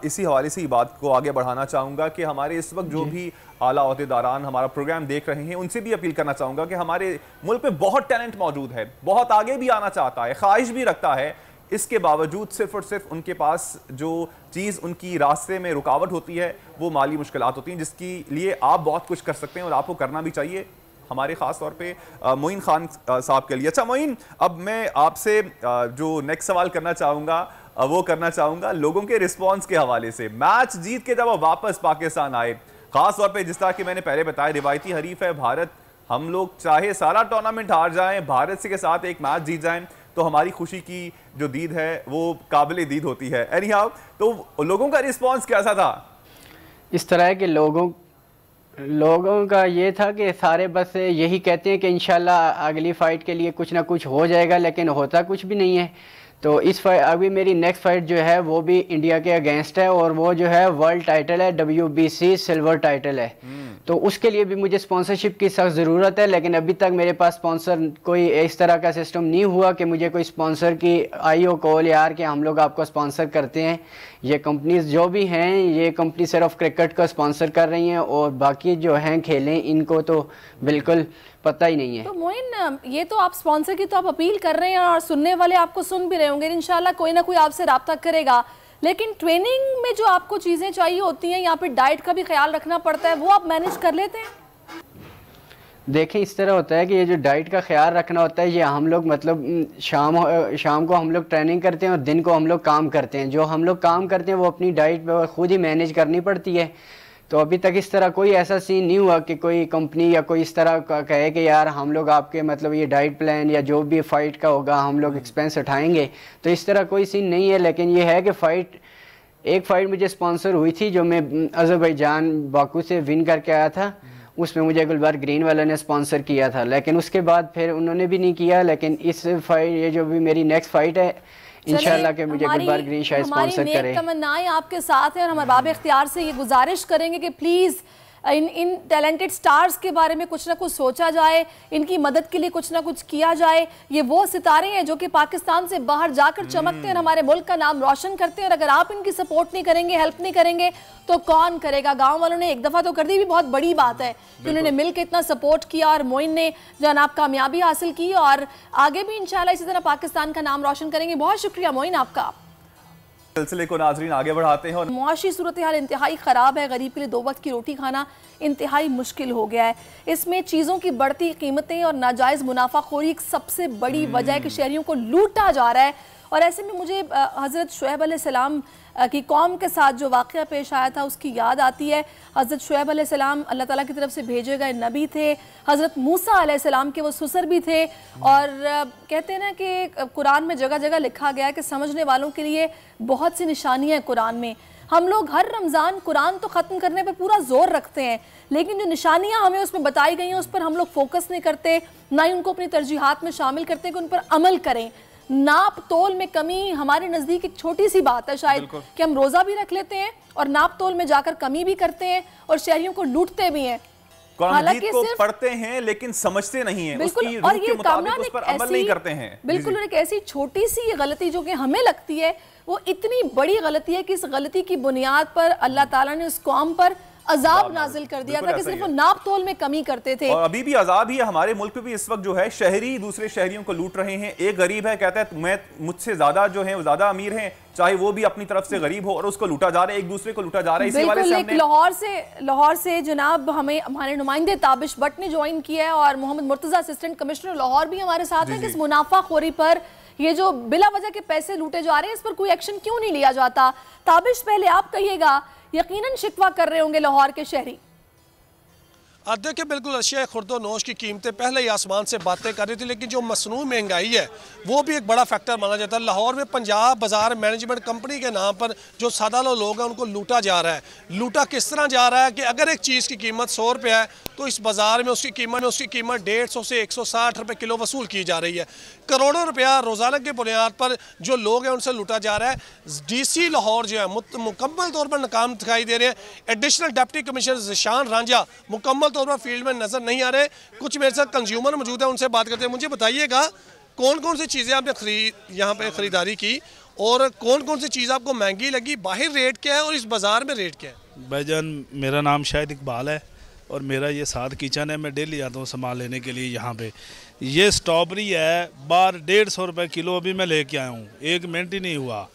इसी हवाले से ही बात को आगे बढ़ाना चाहूँगा कि हमारे इस वक्त जो भी आला ओहदेदारान हमारा प्रोग्राम देख रहे हैं उनसे भी अपील करना चाहूँगा कि हमारे मुल्क में बहुत टैलेंट मौजूद है, बहुत आगे भी आना चाहता है, ख्वाहिश भी रखता है। इसके बावजूद सिर्फ और सिर्फ उनके पास जो चीज़ उनकी रास्ते में रुकावट होती है वो माली मुश्किलात होती हैं, जिसके लिए आप बहुत कुछ कर सकते हैं और आपको करना भी चाहिए, हमारे ख़ास तौर पे मोइन खान साहब के लिए। अच्छा मोइन, अब मैं आपसे जो नेक्स्ट सवाल करना चाहूँगा वो करना चाहूँगा लोगों के रिस्पॉन्स के हवाले से। मैच जीत के जब वो वापस पाकिस्तान आए, ख़ास तौर पे जिस तरह कि मैंने पहले बताया रिवायती हरीफ है भारत, हम लोग चाहे सारा टूर्नामेंट हार जाएं, भारत से के साथ एक मैच जीत जाएं तो हमारी खुशी की जो दीद है वो काबिल दीद होती है। एनीहाउ, तो लोगों का रिस्पॉन्स कैसा था? इस तरह है कि लोगों का ये था कि सारे बस यही कहते हैं कि इंशाल्लाह अगली फ़ाइट के लिए कुछ ना कुछ हो जाएगा, लेकिन होता कुछ भी नहीं है। तो इस अभी मेरी नेक्स्ट फाइट जो है वो भी इंडिया के अगेंस्ट है, और वो जो है वर्ल्ड टाइटल है, WBC सिल्वर टाइटल है। तो उसके लिए भी मुझे स्पॉन्सरशिप की सख्त ज़रूरत है, लेकिन अभी तक मेरे पास स्पॉन्सर कोई इस तरह का सिस्टम नहीं हुआ कि मुझे कोई स्पॉन्सर की आई हो कॉल यार कि हम लोग आपको स्पॉन्सर करते हैं। ये कंपनीज जो भी हैं ये कंपनी सिर्फ क्रिकेट का स्पॉन्सर कर रही हैं, और बाकी जो हैं खेलें इनको तो बिल्कुल पता ही नहीं है। तो मोइन, ये तो आप स्पॉन्सर की तो आप अपील कर रहे हैं और सुनने वाले आपको सुन भी रहे होंगे, इंशाल्लाह कोई ना कोई आपसे राब्ता करेगा, लेकिन ट्रेनिंग में जो आपको चीज़ें चाहिए होती हैं, यहाँ पे डाइट का भी ख्याल रखना पड़ता है, वो आप मैनेज कर लेते हैं? देखें, इस तरह होता है कि ये जो डाइट का ख्याल रखना होता है ये हम लोग मतलब शाम को हम लोग ट्रेनिंग करते हैं और दिन को हम लोग काम करते हैं। जो हम लोग काम करते हैं वो अपनी डाइट खुद ही मैनेज करनी पड़ती है। तो अभी तक इस तरह कोई ऐसा सीन नहीं हुआ कि कोई कंपनी या कोई इस तरह का कहे कि यार हम लोग आपके मतलब ये डाइट प्लान या जो भी फ़ाइट का होगा हम लोग एक्सपेंस उठाएंगे, तो इस तरह कोई सीन नहीं है। लेकिन ये है कि एक फ़ाइट मुझे स्पॉन्सर हुई थी जो मैं अज़रबैजान बाकू से विन करके आया था, उसमें मुझे गुलबार ग्रीन वाले ने स्पॉन्सर किया था, लेकिन उसके बाद फिर उन्होंने भी नहीं किया। लेकिन इस फाइट, ये जो भी मेरी नेक्स्ट फ़ाइट है इंशाल्लाह के मुझे गुलबार ग्रीन शायद स्पॉन्सर करे। तमन्नाएं आपके साथ हैं और हम अरबाब इख्तियार से ये गुजारिश करेंगे कि प्लीज़ इन टैलेंटेड स्टार्स के बारे में कुछ ना कुछ सोचा जाए, इनकी मदद के लिए कुछ ना कुछ किया जाए। ये वो सितारे हैं जो कि पाकिस्तान से बाहर जाकर चमकते हैं और हमारे मुल्क का नाम रोशन करते हैं, और अगर आप इनकी सपोर्ट नहीं करेंगे, हेल्प नहीं करेंगे तो कौन करेगा? गांव वालों ने एक दफ़ा तो कर दी, भी बहुत बड़ी बात है कि उन्होंने मिलकर इतना सपोर्ट किया और मोइन ने जो है कामयाबी हासिल की, और आगे भी इंशाल्लाह इसी तरह पाकिस्तान का नाम रोशन करेंगे। बहुत शुक्रिया मोइन आपका। सिलसिले को नाजरीन आगे बढ़ाते हैं। और मुआशी सूरत हाल इंतहाई ख़राब है, गरीब के लिए 2 वक्त की रोटी खाना इंतहाई मुश्किल हो गया है। इसमें चीज़ों की बढ़ती कीमतें और नाजायज़ मुनाफाखोरी एक सबसे बड़ी वजह है कि शहरियों को लूटा जा रहा है। और ऐसे में मुझे हज़रत शुएब अलैहिस्सलाम की कौम के साथ जो वाक़या पेश आया था उसकी याद आती है। हज़रत शुएब अलैहिस्सलाम अल्लाह ताला की तरफ से भेजे गए नबी थे। हज़रत मूसा अलैहिस्सलाम के वो ससुर भी थे। और कहते हैं ना कि कुरान में जगह जगह लिखा गया है कि समझने वालों के लिए बहुत सी निशानियाँ हैं कुरान में। हम लोग हर रमज़ान कुरान तो ख़त्म करने पर पूरा जोर रखते हैं, लेकिन जो निशानियाँ हमें उसमें बताई गई हैं उस पर हम लोग फोकस नहीं करते, ना ही उनको अपनी तरजीहात में शामिल करते कि उन पर अमल करें। नाप तोल में कमी हमारे नज़दीक एक छोटी सी बात है शायद कि हम रोज़ा भी रख लेते हैं और नाप तोल में जाकर कमी भी करते हैं और शहरियों को लूटते भी हैं। हालांकि को पढ़ते हैं लेकिन समझते नहीं हैं, उसकी रूह के मुताबिक उस पर अमल नहीं करते हैं। बिल्कुल, एक ऐसी छोटी सी गलती जो कि हमें लगती है वो इतनी बड़ी गलती है कि इस गलती की बुनियाद पर अल्लाह ताला ने उस कौम पर अजाब नाजिल कर दिया था कि सिर्फ वो नाप तोल में कमी करते थे। और अभी भी अजाब ही है। हमारे मुल्क में भी इस वक्त जो है शहरी दूसरे शहरियों को लूट रहे हैं। एक गरीब है, कहता है मैं मुझसे ज्यादा जो है वो ज्यादा अमीर हैं, चाहे वो भी अपनी तरफ से गरीब हो, और उसको लूटा जा रहा है, एक दूसरे को लूटा जा रहा है। इसी वाले से हमने लाहौर से जनाब हमें हमारे नुमाइंदे ताबिश भट्ट ने ज्वाइन किया है और मोहम्मद मुर्तजा असिस्टेंट कमिश्नर लाहौर भी हमारे साथ हैं कि इस मुनाफाखोरी पर, ये जो बिला वजह के पैसे लूटे जा रहे हैं, इस पर कोई एक्शन क्यों नहीं लिया जाता। ताबिश, पहले आप कहिएगा, यकीनन शिकवा कर रहे होंगे लाहौर के शहरी। देखिए बिल्कुल अशिया खुर्दो नोश की कीमतें पहले ही आसमान से बातें कर रही थी, लेकिन जो मसनू महंगाई है वो भी एक बड़ा फैक्टर माना जाता है। लाहौर में पंजाब बाजार मैनेजमेंट कंपनी के नाम पर जो सादा लोग हैं उनको लूटा जा रहा है। लूटा किस तरह जा रहा है कि अगर एक चीज़ की कीमत 100 रुपये है तो इस बाज़ार में उसकी कीमत 150 से 160 रुपये किलो वसूल की जा रही है। करोड़ों रुपया रोज़ाना की बुनियाद पर जो लोग हैं उनसे लूटा जा रहा है। DC लाहौर जो है मुकम्मल तौर पर नाकाम दिखाई दे रहे हैं। Additional deputy commissioner Zeeshan Ranjha मुकम्मल तौर पर फील्ड में नजर नहीं आ रहे। कुछ मेरे साथ कंज्यूमर मौजूद है, उनसे बात करते हैं। मुझे बताइएगा कौन कौन सी चीज़ें आपने यहाँ पे ख़रीदारी की और कौन कौन सी चीज़ आपको महंगी लगी, बाहर रेट क्या है और इस बाज़ार में रेट क्या है? भाईजान, मेरा नाम शायद इकबाल है और मेरा ये साथ किचन है। मैं डेली आता हूँ सामान लेने के लिए यहाँ पे। ये स्ट्रॉबेरी है बाहर 150 रुपये किलो, अभी मैं लेके आया हूँ, 1 मिनट ही नहीं हुआ।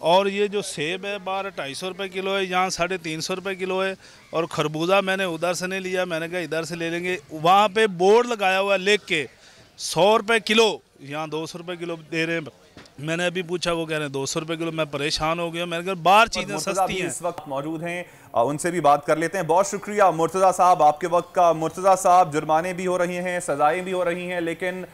और ये जो सेब है बाहर 250 रुपये किलो है, यहाँ 350 रुपये किलो है। और खरबूजा मैंने उधर से नहीं लिया, मैंने कहा इधर से ले लेंगे। वहाँ पे बोर्ड लगाया हुआ है लिख के 100 रुपये किलो, यहाँ 200 रुपये किलो दे रहे हैं। मैंने अभी पूछा, वो कह रहे हैं 200 रुपये किलो। मैं परेशान हो गया, मैंने कहा बाहर चीज़ें सस्ती हैं। इस वक्त मौजूद हैं, उनसे भी बात कर लेते हैं। बहुत शुक्रिया मुर्तज़ा साहब आपके वक्त का। मुर्तज़ा साहब, जुर्माने भी हो रही हैं, सजाएं भी हो रही हैं, लेकिन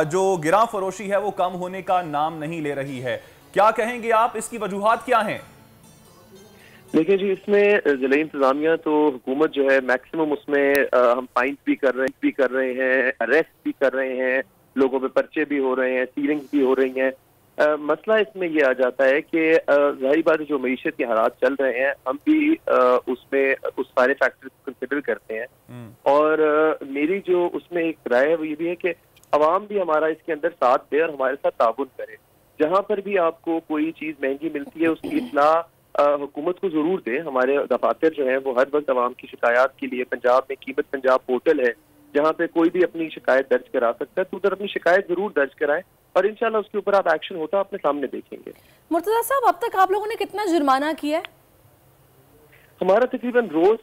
जो गिरा फरोशी है वो कम होने का नाम नहीं ले रही है। क्या कहेंगे आप, इसकी वजूहात क्या हैं? देखिए जी, इसमें ज़िला इंतजामिया तो हुकूमत जो है मैक्सिमम उसमें हम फाइन भी कर रहे हैं, अरेस्ट भी कर रहे हैं, लोगों पे पर्चे भी हो रहे हैं, सीलिंग्स भी हो रही हैं। मसला इसमें ये आ जाता है कि ज़ाहिर बात है जो मईशत के हालात चल रहे हैं, हम भी उसमें उस सारे फैक्टर्स को कंसिडर करते हैं। और मेरी जो उसमें एक राय है वो ये भी है कि अवाम भी हमारा इसके अंदर साथ दे और हमारे साथ ताबुन करे। जहाँ पर भी आपको कोई चीज़ महंगी मिलती है उसकी इत्तला हुकूमत को ज़रूर दे। हमारे दफातर जो है वो हर वक्त अवाम की शिकायत के लिए, पंजाब में कीमत पंजाब पोर्टल है जहाँ पे कोई भी अपनी शिकायत दर्ज करा सकता है, तो उधर अपनी शिकायत जरूर दर्ज कराएं और इंशाल्लाह उसके ऊपर आप एक्शन होता अपने सामने देखेंगे। मुर्तज़ा साहब, अब तक आप लोगों ने कितना जुर्माना किया है? हमारा तकरीबन रोज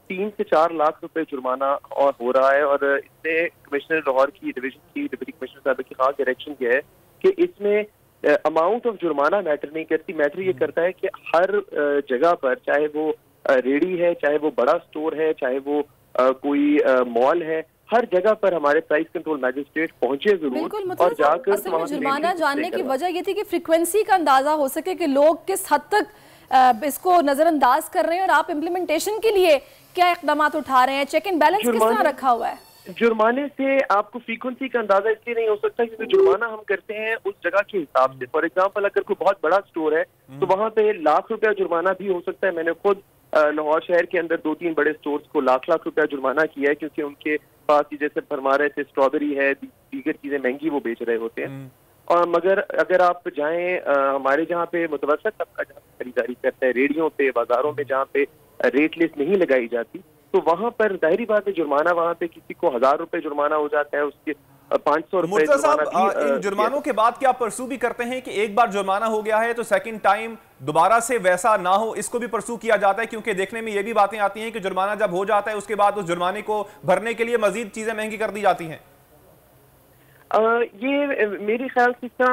3 से 4 लाख रुपए जुर्माना और हो रहा है। और इसने कमिश्नर लाहौर की डिवीजन की डिप्टी कमिश्नर साहब की खास डायरेक्शन किया है कि इसमें अमाउंट ऑफ जुर्माना मैटर नहीं करती। मैटर ये करता है कि हर जगह पर, चाहे वो रेडी है, चाहे वो बड़ा स्टोर है, चाहे वो कोई मॉल है, हर जगह पर हमारे प्राइस कंट्रोल मैजिस्ट्रेट पहुंचे जरूर और जाकर जुर्माना जानने की वजह ये थी कि फ्रीक्वेंसी का अंदाजा हो सके कि लोग किस हद तक इसको नजरअंदाज कर रहे हैं और आप इम्प्लीमेंटेशन के लिए क्या इकदाम उठा रहे हैं। चेक एंड बैलेंस किस तरह रखा हुआ है? जुर्माने से आपको फ्रीक्वेंसी का अंदाजा इसलिए नहीं हो सकता क्योंकि जुर्माना हम करते हैं उस जगह के हिसाब से। फॉर एग्जांपल, अगर कोई बहुत बड़ा स्टोर है तो वहां पे लाख रुपया जुर्माना भी हो सकता है। मैंने खुद लाहौर शहर के अंदर 2-3 बड़े स्टोर्स को लाख रुपया जुर्माना किया है क्योंकि उनके पास जैसे फरमा रहे थे स्ट्रॉबेरी है, दीगर चीजें महंगी वो बेच रहे होते हैं। और मगर अगर आप जाएं हमारे जहाँ पे मुतवसत तबका जहाँ खरीदारी करता है, रेडियों पे, बाजारों में जहाँ पे रेट लिस्ट नहीं लगाई जाती, तो वहाँ पर जाहिर बात है जुर्माना, वहाँ पे किसी को 1000 रुपए जुर्माना हो जाता है, उसके 500 रुपए। इन जुर्मानों के बाद क्या परसू भी करते हैं कि एक बार जुर्माना हो गया है तो सेकंड टाइम दोबारा से वैसा ना हो, इसको भी परसू किया जाता है? क्योंकि देखने में ये भी बातें आती हैं कि जुर्माना जब हो जाता है उसके बाद उस जुर्माने को भरने के लिए मजीद चीजें महंगी कर दी जाती हैं। ये मेरे ख्याल से इतना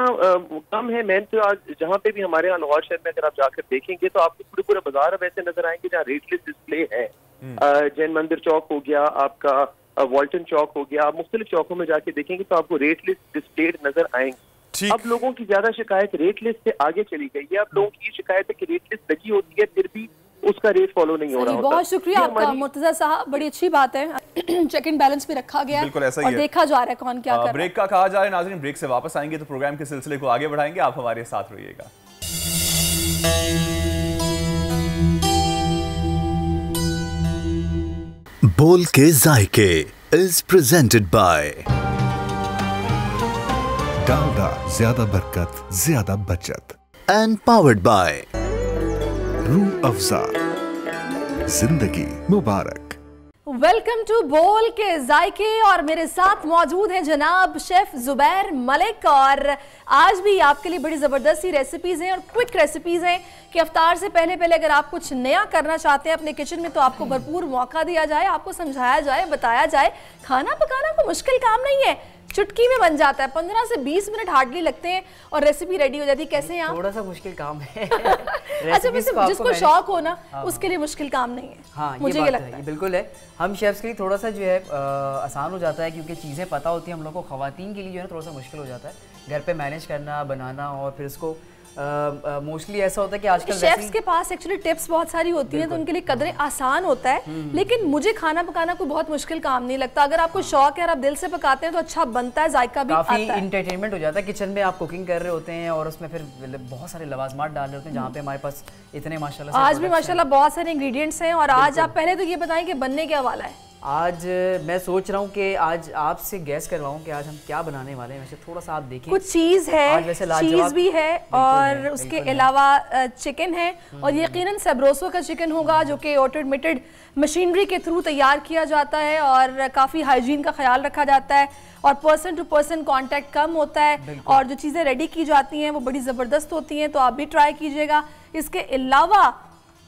कम है। मैं तो आज जहाँ पे भी हमारे यहाँ लाहौर शहर में अगर आप जाकर देखेंगे तो आपको पूरे पूरे बाजार अब ऐसे नजर आएंगे जहाँ रेट लिस्ट डिस्प्ले है। जैन मंदिर चौक हो गया, आपका वॉल्टन चौक हो गया, आप मुख्तलिफ चौकों में जाके देखेंगे तो आपको रेट लिस्ट डिस्प्लेड नजर आएंगे। अब लोगों की ज्यादा शिकायत रेट लिस्ट से आगे चली गई है। अब लोगों की ये शिकायत है कि रेट लिस्ट लगी होती है फिर भी उसका रेट फॉलो नहीं हो रहा होता। बहुत शुक्रिया आपका मुर्तजा साहब, बड़ी अच्छी बात है। चेक इन बैलेंस भी रखा गया बिल्कुल ऐसा ही और है। देखा जा रहा है कौन क्या कर रहा है। ब्रेक का कहा जा रहा है नाज़रीन, ब्रेक से वापस आएंगे तो प्रोग्राम के सिलसिले को आगे बढ़ाएंगे। आप हमारे साथ रहिएगा। बोल के जायके इज प्रेजेंटेड बाय डालडा, ज्यादा बरकत ज्यादा बचत। And powered by Rooh Afza, जिंदगी मुबारक। वेलकम टू बोल के जायके और मेरे साथ मौजूद हैं जनाब शेफ जुबैर मलिक। और आज भी आपके लिए बड़ी ज़बरदस्त रेसिपीज़ हैं और क्विक रेसिपीज़ हैं कि अफ्तार से पहले अगर आप कुछ नया करना चाहते हैं अपने किचन में तो आपको भरपूर मौका दिया जाए, आपको समझाया जाए, बताया जाए। खाना पकाना कोई मुश्किल काम नहीं है, चुटकी में बन जाता है, 15 से 20 मिनट हार्डली लगते हैं और रेसिपी रेडी हो जाती है। कैसे हैं आप? थोड़ा सा मुश्किल काम है। अच्छा, वैसे जिसको शौक हो ना उसके लिए मुश्किल काम नहीं है। हाँ, मुझे ये लगता है बिल्कुल है। हम शेफ्स के लिए थोड़ा सा जो है आसान हो जाता है क्योंकि चीज़ें पता होती हैं। हम लोग को ख़वातीन के लिए जो है थोड़ा सा मुश्किल हो जाता है घर पे मैनेज करना, बनाना और फिर उसको मोस्टली ऐसा होता है कि आजकल शेफ्स के पास एक्चुअली टिप्स बहुत सारी होती हैं तो उनके लिए कदरे आसान होता है। लेकिन मुझे खाना पकाना कोई बहुत मुश्किल काम नहीं लगता। अगर आपको शौक है और आप दिल से पकाते हैं तो अच्छा बनता है, जायका भी आता है, काफ़ी इंटरटेनमेंट हो जाता है। किचन में आप कुकिंग कर रहे होते हैं और उसमें फिर बहुत सारे लवाजमात डाल रहे होते हैं जहाँ पे हमारे पास इतने माशाल्लाह आज भी माशाल्लाह बहुत सारे इंग्रेडिएंट्स हैं। और आज आप पहले तो ये बताएं कि बनने क्या वाला है। आज मैं सोच रहा हूँ कि आज आपसे गैस करवाऊँ कि आज हम क्या बनाने वाले हैं। वैसे थोड़ा सा आप देखें, कुछ चीज़ है, चीज़ भी है और उसके अलावा चिकन है और यकीनन सेब्रोसो का चिकन होगा जो कि ऑटोमेटेड मशीनरी के थ्रू तैयार किया जाता है और काफ़ी हाइजीन का ख्याल रखा जाता है और पर्सन टू पर्सन कांटेक्ट कम होता है और जो चीज़ें रेडी की जाती हैं वो बड़ी ज़बरदस्त होती हैं। तो आप भी ट्राई कीजिएगा। इसके अलावा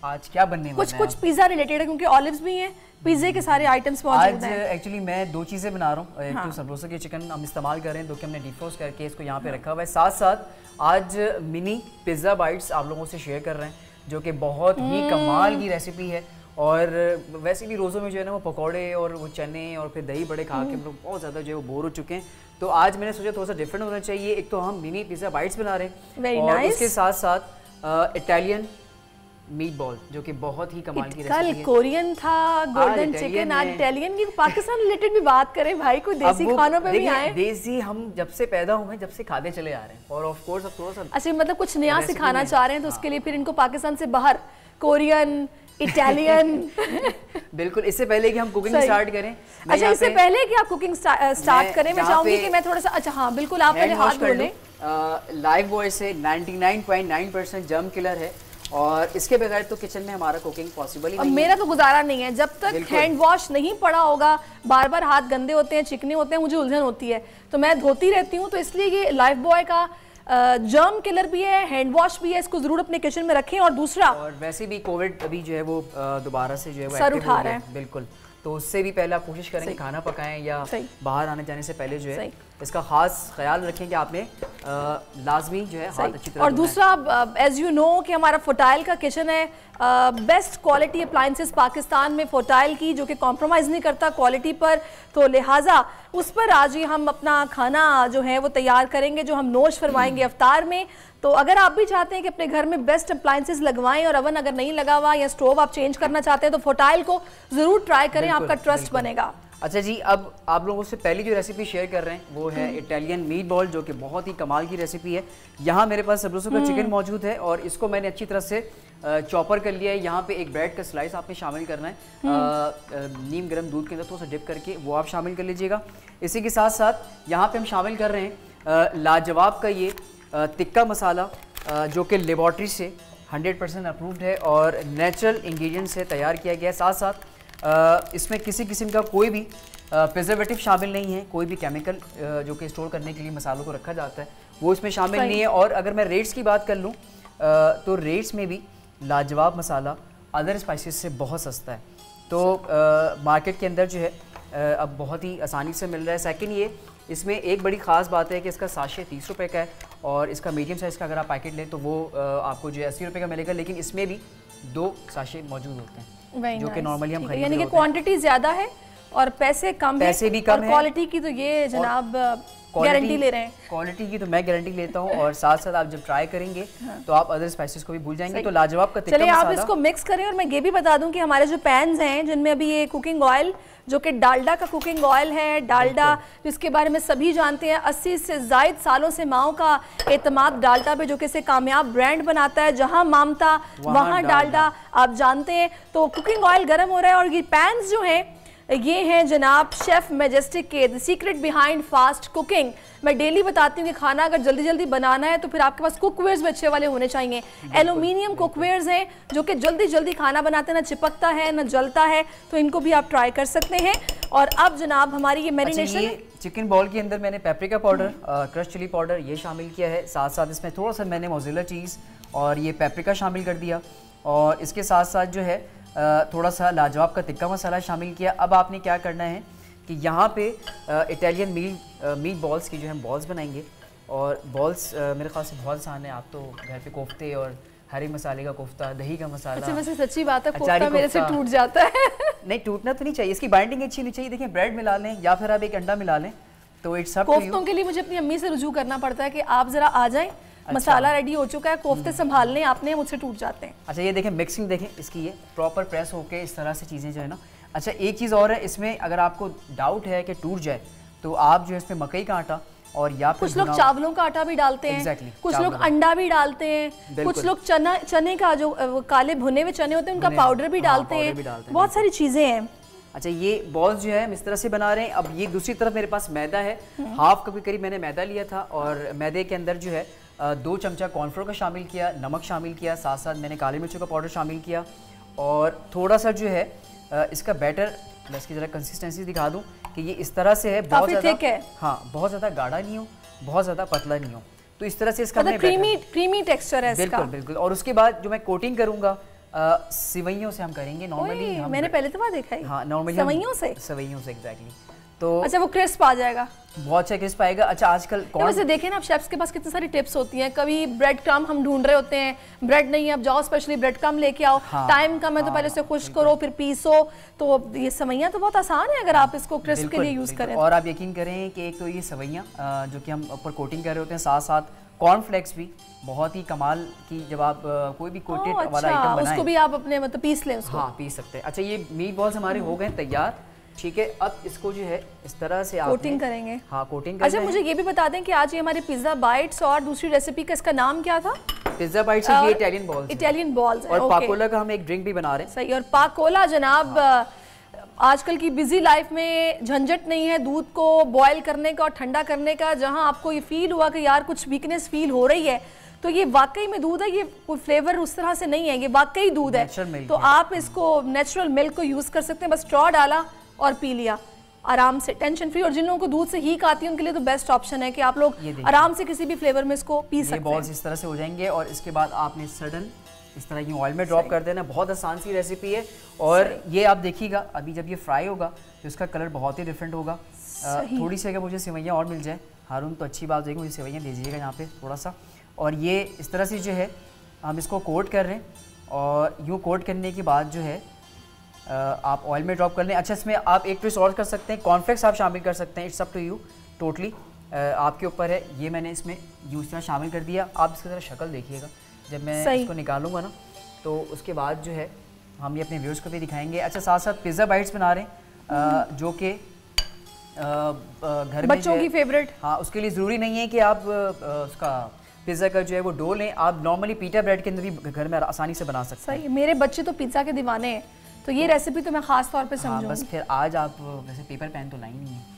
आज क्या बनने वाला है? कुछ पिज़्ज़ा रिलेटेड है क्योंकि ऑलिव्स भी हैं, पिज़्ज़े के सारे आइटम्स मौजूद हैं। एक्चुअली मैं दो चीज़ें बना रहा हूँ। एक तो सेब्रोसो के चिकन हम इस्तेमाल कर रहे हैं, दो कि हमने डिफ्रोस्ट करके इसको यहाँ पे रखा हुआ है। साथ साथ आज मिनी पिज़्ज़ा बाइट्स आप लोगों से शेयर कर रहे हैं जो कि बहुत ही कमाल की रेसिपी है। और वैसे भी रोज़ों में जो है ना वो पकौड़े और वो चने और फिर दही बड़े खा के हम लोग बहुत ज़्यादा जो है वो बोर हो चुके हैं। तो आज मैंने सोचा थोड़ा सा डिफरेंट होना चाहिए। एक तो हम मिनी पिज़्ज़ा बाइट्स बना रहे हैं और उसके साथ साथ इटालियन मीट बॉल जो कि बहुत ही कमाल की रेसिपी है। कल कोरियन था, गोल्डन चिकन, आज इटालियन की। पाकिस्तान रिलेटेड भी बात करें भाई, कोई देसी खानों पे भी आए। देसी हम जब से पैदा हुए जब से खाते चले आ रहे हैं और ऑफ कोर्स अब थोड़ा सा अच्छा मतलब कुछ नया सिखाना चाह रहे हैं तो उसके लिए फिर इनको पाकिस्तान से बाहर कोरियन, इटालियन बिल्कुल। इससे पहले कि हम कुकिंग स्टार्ट करें, अच्छा इससे पहले कि आप कुकिंग स्टार्ट करें मैं चाहूंगी कि मैं थोड़ा सा अच्छा हाँ बिल्कुल आप पहले हाथ धो लें। लाइव बॉय से 99.9% जर्म किलर है और इसके बगैर तो किचन में हमारा कुकिंग पॉसिबल ही नहीं है। मेरा तो गुजारा नहीं है जब तक हैंड वॉश नहीं पड़ा होगा। बार बार हाथ गंदे होते हैं, चिकने होते हैं, मुझे उलझन होती है तो मैं धोती रहती हूँ। तो इसलिए ये लाइफ बॉय का जर्म किलर भी है, हैंड वॉश भी है, इसको जरूर अपने किचन में रखें। और दूसरा और वैसे भी कोविड अभी जो है वो दोबारा से जो है वो सर उठा रहा है बिल्कुल। तो उससे भी पहले आप कोशिश करें कि खाना पकाएं या बाहर आने जाने से पहले जो है इसका खास ख्याल रखें कि आपने लाजमी जो है हाथ अच्छी तरह। और दूसरा एज यू नो कि हमारा फोटाइल का किचन है, बेस्ट क्वालिटी अप्लायंसेस पाकिस्तान में फोटाइल की जो कि कॉम्प्रोमाइज़ नहीं करता क्वालिटी पर। तो लिहाजा उस पर आज ही हम अपना खाना जो है वो तैयार करेंगे जो हम नोश फरमाएंगे अफ्तार में। तो अगर आप भी चाहते हैं कि अपने घर में बेस्ट अप्लायंसेस लगवाएं और अवन अगर नहीं लगा हुआ या स्टोव आप चेंज करना चाहते हैं तो फोटाइल को ज़रूर ट्राई करें, आपका ट्रस्ट बनेगा। अच्छा जी, अब आप लोगों से पहली जो रेसिपी शेयर कर रहे हैं वो है इटालियन मीट बॉल जो कि बहुत ही कमाल की रेसिपी है। यहाँ मेरे पास सेब्रोसो का चिकन मौजूद है और इसको मैंने अच्छी तरह से चॉपर कर लिया है। यहाँ पे एक ब्रेड का स्लाइस आपने शामिल करना है, नीम गर्म दूध के अंदर थोड़ा सा डिप करके वो आप शामिल कर लीजिएगा। इसी के साथ साथ यहाँ पे हम शामिल कर रहे हैं लाजवाब का ये तिक्का मसाला जो कि लेबॉर्ट्री से 100% अप्रूव्ड है और नेचुरल इंग्रेडिएंट से तैयार किया गया है। साथ साथ इसमें किसी किस्म का कोई भी प्रिजर्वेटिव शामिल नहीं है, कोई भी केमिकल जो कि स्टोर करने के लिए मसालों को रखा जाता है वो इसमें शामिल नहीं है। और अगर मैं रेट्स की बात कर लूँ तो रेट्स में भी लाजवाब मसाला अदर स्पाइसेस से बहुत सस्ता है। तो मार्केट के अंदर जो है अब बहुत ही आसानी से मिल रहा है। सेकंड ये इसमें एक बड़ी ख़ास बात है कि इसका साशे 30 रुपये का है और इसका मीडियम साइज़ का अगर आप पैकेट लें तो वो आपको जो है 80 रुपये का मिलेगा, लेकिन इसमें भी 2 साशे मौजूद होते हैं जो कि नॉर्मली हम खरीदते हैं। यानी कि क्वांटिटी ज़्यादा है और पैसे कम है और क्वालिटी की तो ये जनाब गारंटी ले रहे हैं। क्वालिटी की तो मैं गारंटी लेता हूँ और साथ साथ आप जब ट्राई करेंगे तो आप अदर स्पाइसेस को भी भूल जाएंगे। तो लाजवाब का चलिए आप इसको मिक्स करें। और मैं ये भी बता दूं कि हमारे जो पैन्स हैं जिनमें अभी ये कुकिंग ऑयल जो कि डालडा का कुकिंग ऑयल है, डालडा जिसके बारे में सभी जानते हैं 80 से ज़ायद सालों से माओ का एतमाद डालडा पे जो कि इसे कामयाब ब्रांड बनाता है, जहां मामता वहां डालडा आप जानते हैं। तो कुकिंग ऑयल गर्म हो रहा है और ये पैन्स जो हैं ये हैं जनाब शेफ़ मैजेस्टिक के the secret behind fast cooking. मैं डेली बताती हूँ कि खाना अगर जल्दी जल्दी बनाना है तो फिर आपके पास कुकवेयर्स भी अच्छे वाले होने चाहिए। एल्यूमिनियम कुकवेयर्स हैं जो कि जल्दी जल्दी खाना बनाते हैं, ना चिपकता है ना जलता है, तो इनको भी आप ट्राई कर सकते हैं। और अब जनाब हमारी ये मैरिनेशन ये चिकन बॉल के अंदर मैंने paprika powder, crush chili powder ये शामिल किया है, साथ साथ इसमें थोड़ा सा मैंने मोज़रेला चीज़ और ये पेपरिका शामिल कर दिया और इसके साथ साथ जो है थोड़ा सा लाजवाब का तिक्का मसाला शामिल किया। अब आपने क्या करना है कि यहाँ पे इटालियन मीट बॉल्स की जो है बॉल्स बनाएंगे और बॉल्स मेरे ख्याल से बहुत आसान है। आप तो घर पे कोफ्ते और हरे मसाले का कोफ्ता, दही का मसाला। अच्छा वैसे सच्ची बात है कोफ्ता मेरे से टूट जाता है। नहीं टूटना तो नहीं चाहिए, इसकी बाइंडिंग अच्छी नहीं चाहिए। देखिए ब्रेड मिला लें या फिर आप एक अंडा मिला लें तो इट्स अप टू यू। कोफ्तों के लिए मुझे अपनी अम्मी से रुजू करना पड़ता है कि आप जरा आ जाएं, मसाला रेडी हो चुका है, कोफ्ते संभालने आपने, मुझसे टूट जाते हैं। अच्छा ये देखें मिक्सिंग देखें इसकी, ये प्रॉपर प्रेस होके इस तरह से चीज़ें जो है ना। अच्छा एक चीज़ और है इसमें, अगर आपको डाउट है कि टूट जाए तो आप जो है इसमें मकई का आटा और या कुछ लोग चावलों का आटा भी डालते हैं, कुछ लोग अंडा भी डालते हैं, कुछ लोग चने का जो काले भुने हुए चने होते हैं उनका पाउडर भी डालते हैं, बहुत सारी चीज़ें हैं। अच्छा ये बॉल्स जो है हम इस तरह से बना रहे हैं। अब ये दूसरी तरफ मेरे पास मैदा है, हाफ कप के करीब मैंने मैदा लिया था और मैदे के अंदर जो है 2 चमचा कॉर्नफ्लोर का शामिल किया, नमक शामिल किया, साथ साथ मैंने काली मिर्चों का पाउडर शामिल किया और थोड़ा सा जो है इसका बैटर, मैं इसकी ज़रा कंसिस्टेंसी दिखा दूं कि ये इस तरह से है, बहुत ज़्यादा है। हाँ बहुत ज़्यादा गाढ़ा नहीं हो, बहुत ज़्यादा पतला नहीं हो, तो इस तरह से इसका क्रीमी टेक्सचर है इसका। बिल्कुल बिल्कुल। और उसके बाद जो मैं कोटिंग करूँगा सिवैयों से हम करेंगे नॉर्मली। मैंने पहले तो देखा है। हाँ नॉर्मली सवैयों से एग्जैक्टली। तो अच्छा वो क्रिस्प आ जाएगा, बहुत अच्छा क्रिस्प आएगा। अच्छा आजकल वैसे देखें ना आप शेफ्स के पास कितनी सारी टिप्स होती हैं। कभी ब्रेड क्रम्ब हम ढूंढ रहे होते हैं, ब्रेड नहीं है, अब जाओ स्पेशली ब्रेड क्रम्ब लेके आओ, टाइम कम है तो पहले उसे खुश करो फिर पीसो। तो ये सवैयाँ तो बहुत आसान है अगर आप इसको क्रिस्प के लिए यूज़ करें। और आप यकीन करें कि एक तो ये सवैयाँ जो कि हम ऊपर कोटिंग कर रहे होते हैं, साथ साथ कॉर्नफ्लेक्स भी बहुत ही कमाल की, जब आप कोई भी कोटेड वाला आइटम बनाएं उसको भी आप अपने मतलब पीस लें उसको। हाँ पीस सकते हैं। अच्छा ये मीट बॉल्स हमारे हो गए तैयार, ठीक है। अब इसको जो है इस तरह से आप कोटिंग करेंगे। हाँ कोटिंग। अच्छा मुझे ये भी बता दें कि आज ये हमारे पिज्जा बाइट्स और दूसरी रेसिपी का इसका नाम क्या था? पिज्जा बाइट्स ये इटालियन बॉल्स। इटालियन बॉल्स और पाकोला का हम एक ड्रिंक भी बना रहे हैं। सही। और पाकोला जनाब आजकल की बिजी लाइफ में झंझट नहीं है दूध को बॉयल करने का और ठंडा करने का। जहां आपको ये फील हुआ कि यार कुछ वीकनेस फील हो रही है तो ये वाकई में दूध है, ये कोई फ्लेवर उस तरह से नहीं है, ये वाकई दूध है। तो आप इसको नेचुरल मिल्क को यूज कर सकते हैं, बस स्ट्रॉ डाला और पी लिया आराम से, टेंशन फ्री। और जिन लोगों को दूध से हीक आती है उनके लिए तो बेस्ट ऑप्शन है कि आप लोग आराम से किसी भी फ्लेवर में इसको पी सकते हैं। बॉल्स इस तरह से हो जाएंगे और इसके बाद आपने सडन इस तरह की ऑयल में ड्रॉप कर देना। बहुत आसान सी रेसिपी है और ये आप देखिएगा अभी जब ये फ्राई होगा तो इसका कलर बहुत ही डिफरेंट होगा। थोड़ी सी अगर मुझे सेवैयाँ और मिल जाए हारून तो अच्छी बात होगी, मुझे सेवैयाँ दीजिएगा यहाँ पे थोड़ा सा। और ये इस तरह से जो है हम इसको कोट कर रहे हैं और यूँ कोट करने के बाद जो है आप ऑयल में ड्रॉप कर लें। अच्छा इसमें आप एक ट्विस्ट और कर सकते हैं, कॉर्नफ्लेक्स आप शामिल कर सकते हैं, it's up to you totally, आपके ऊपर है। ये मैंने इसमें यूज तरह शामिल कर दिया। आप इसकी तरह शक्ल देखिएगा जब मैं इसको निकालूंगा ना तो उसके बाद जो है हम ये अपने व्यूअर्स को भी दिखाएंगे। अच्छा साथ साथ पिज़्ज़ा बाइट्स बना रहे हैं जो कि घर में बच्चों की फेवरेट। हाँ उसके लिए ज़रूरी नहीं है कि आप उसका पिज़्ज़ा का जो है वो डो लें, आप नॉर्मली पीटा ब्रेड के अंदर भी घर में आसानी से बना सकते हैं। सही। मेरे बच्चे तो पिज़्ज़ा के दीवाने हैं तो ये रेसिपी तो मैं खास तौर पे समझूंगी। बस फिर आज आप वैसे पेपर पेन तो लाई नहीं है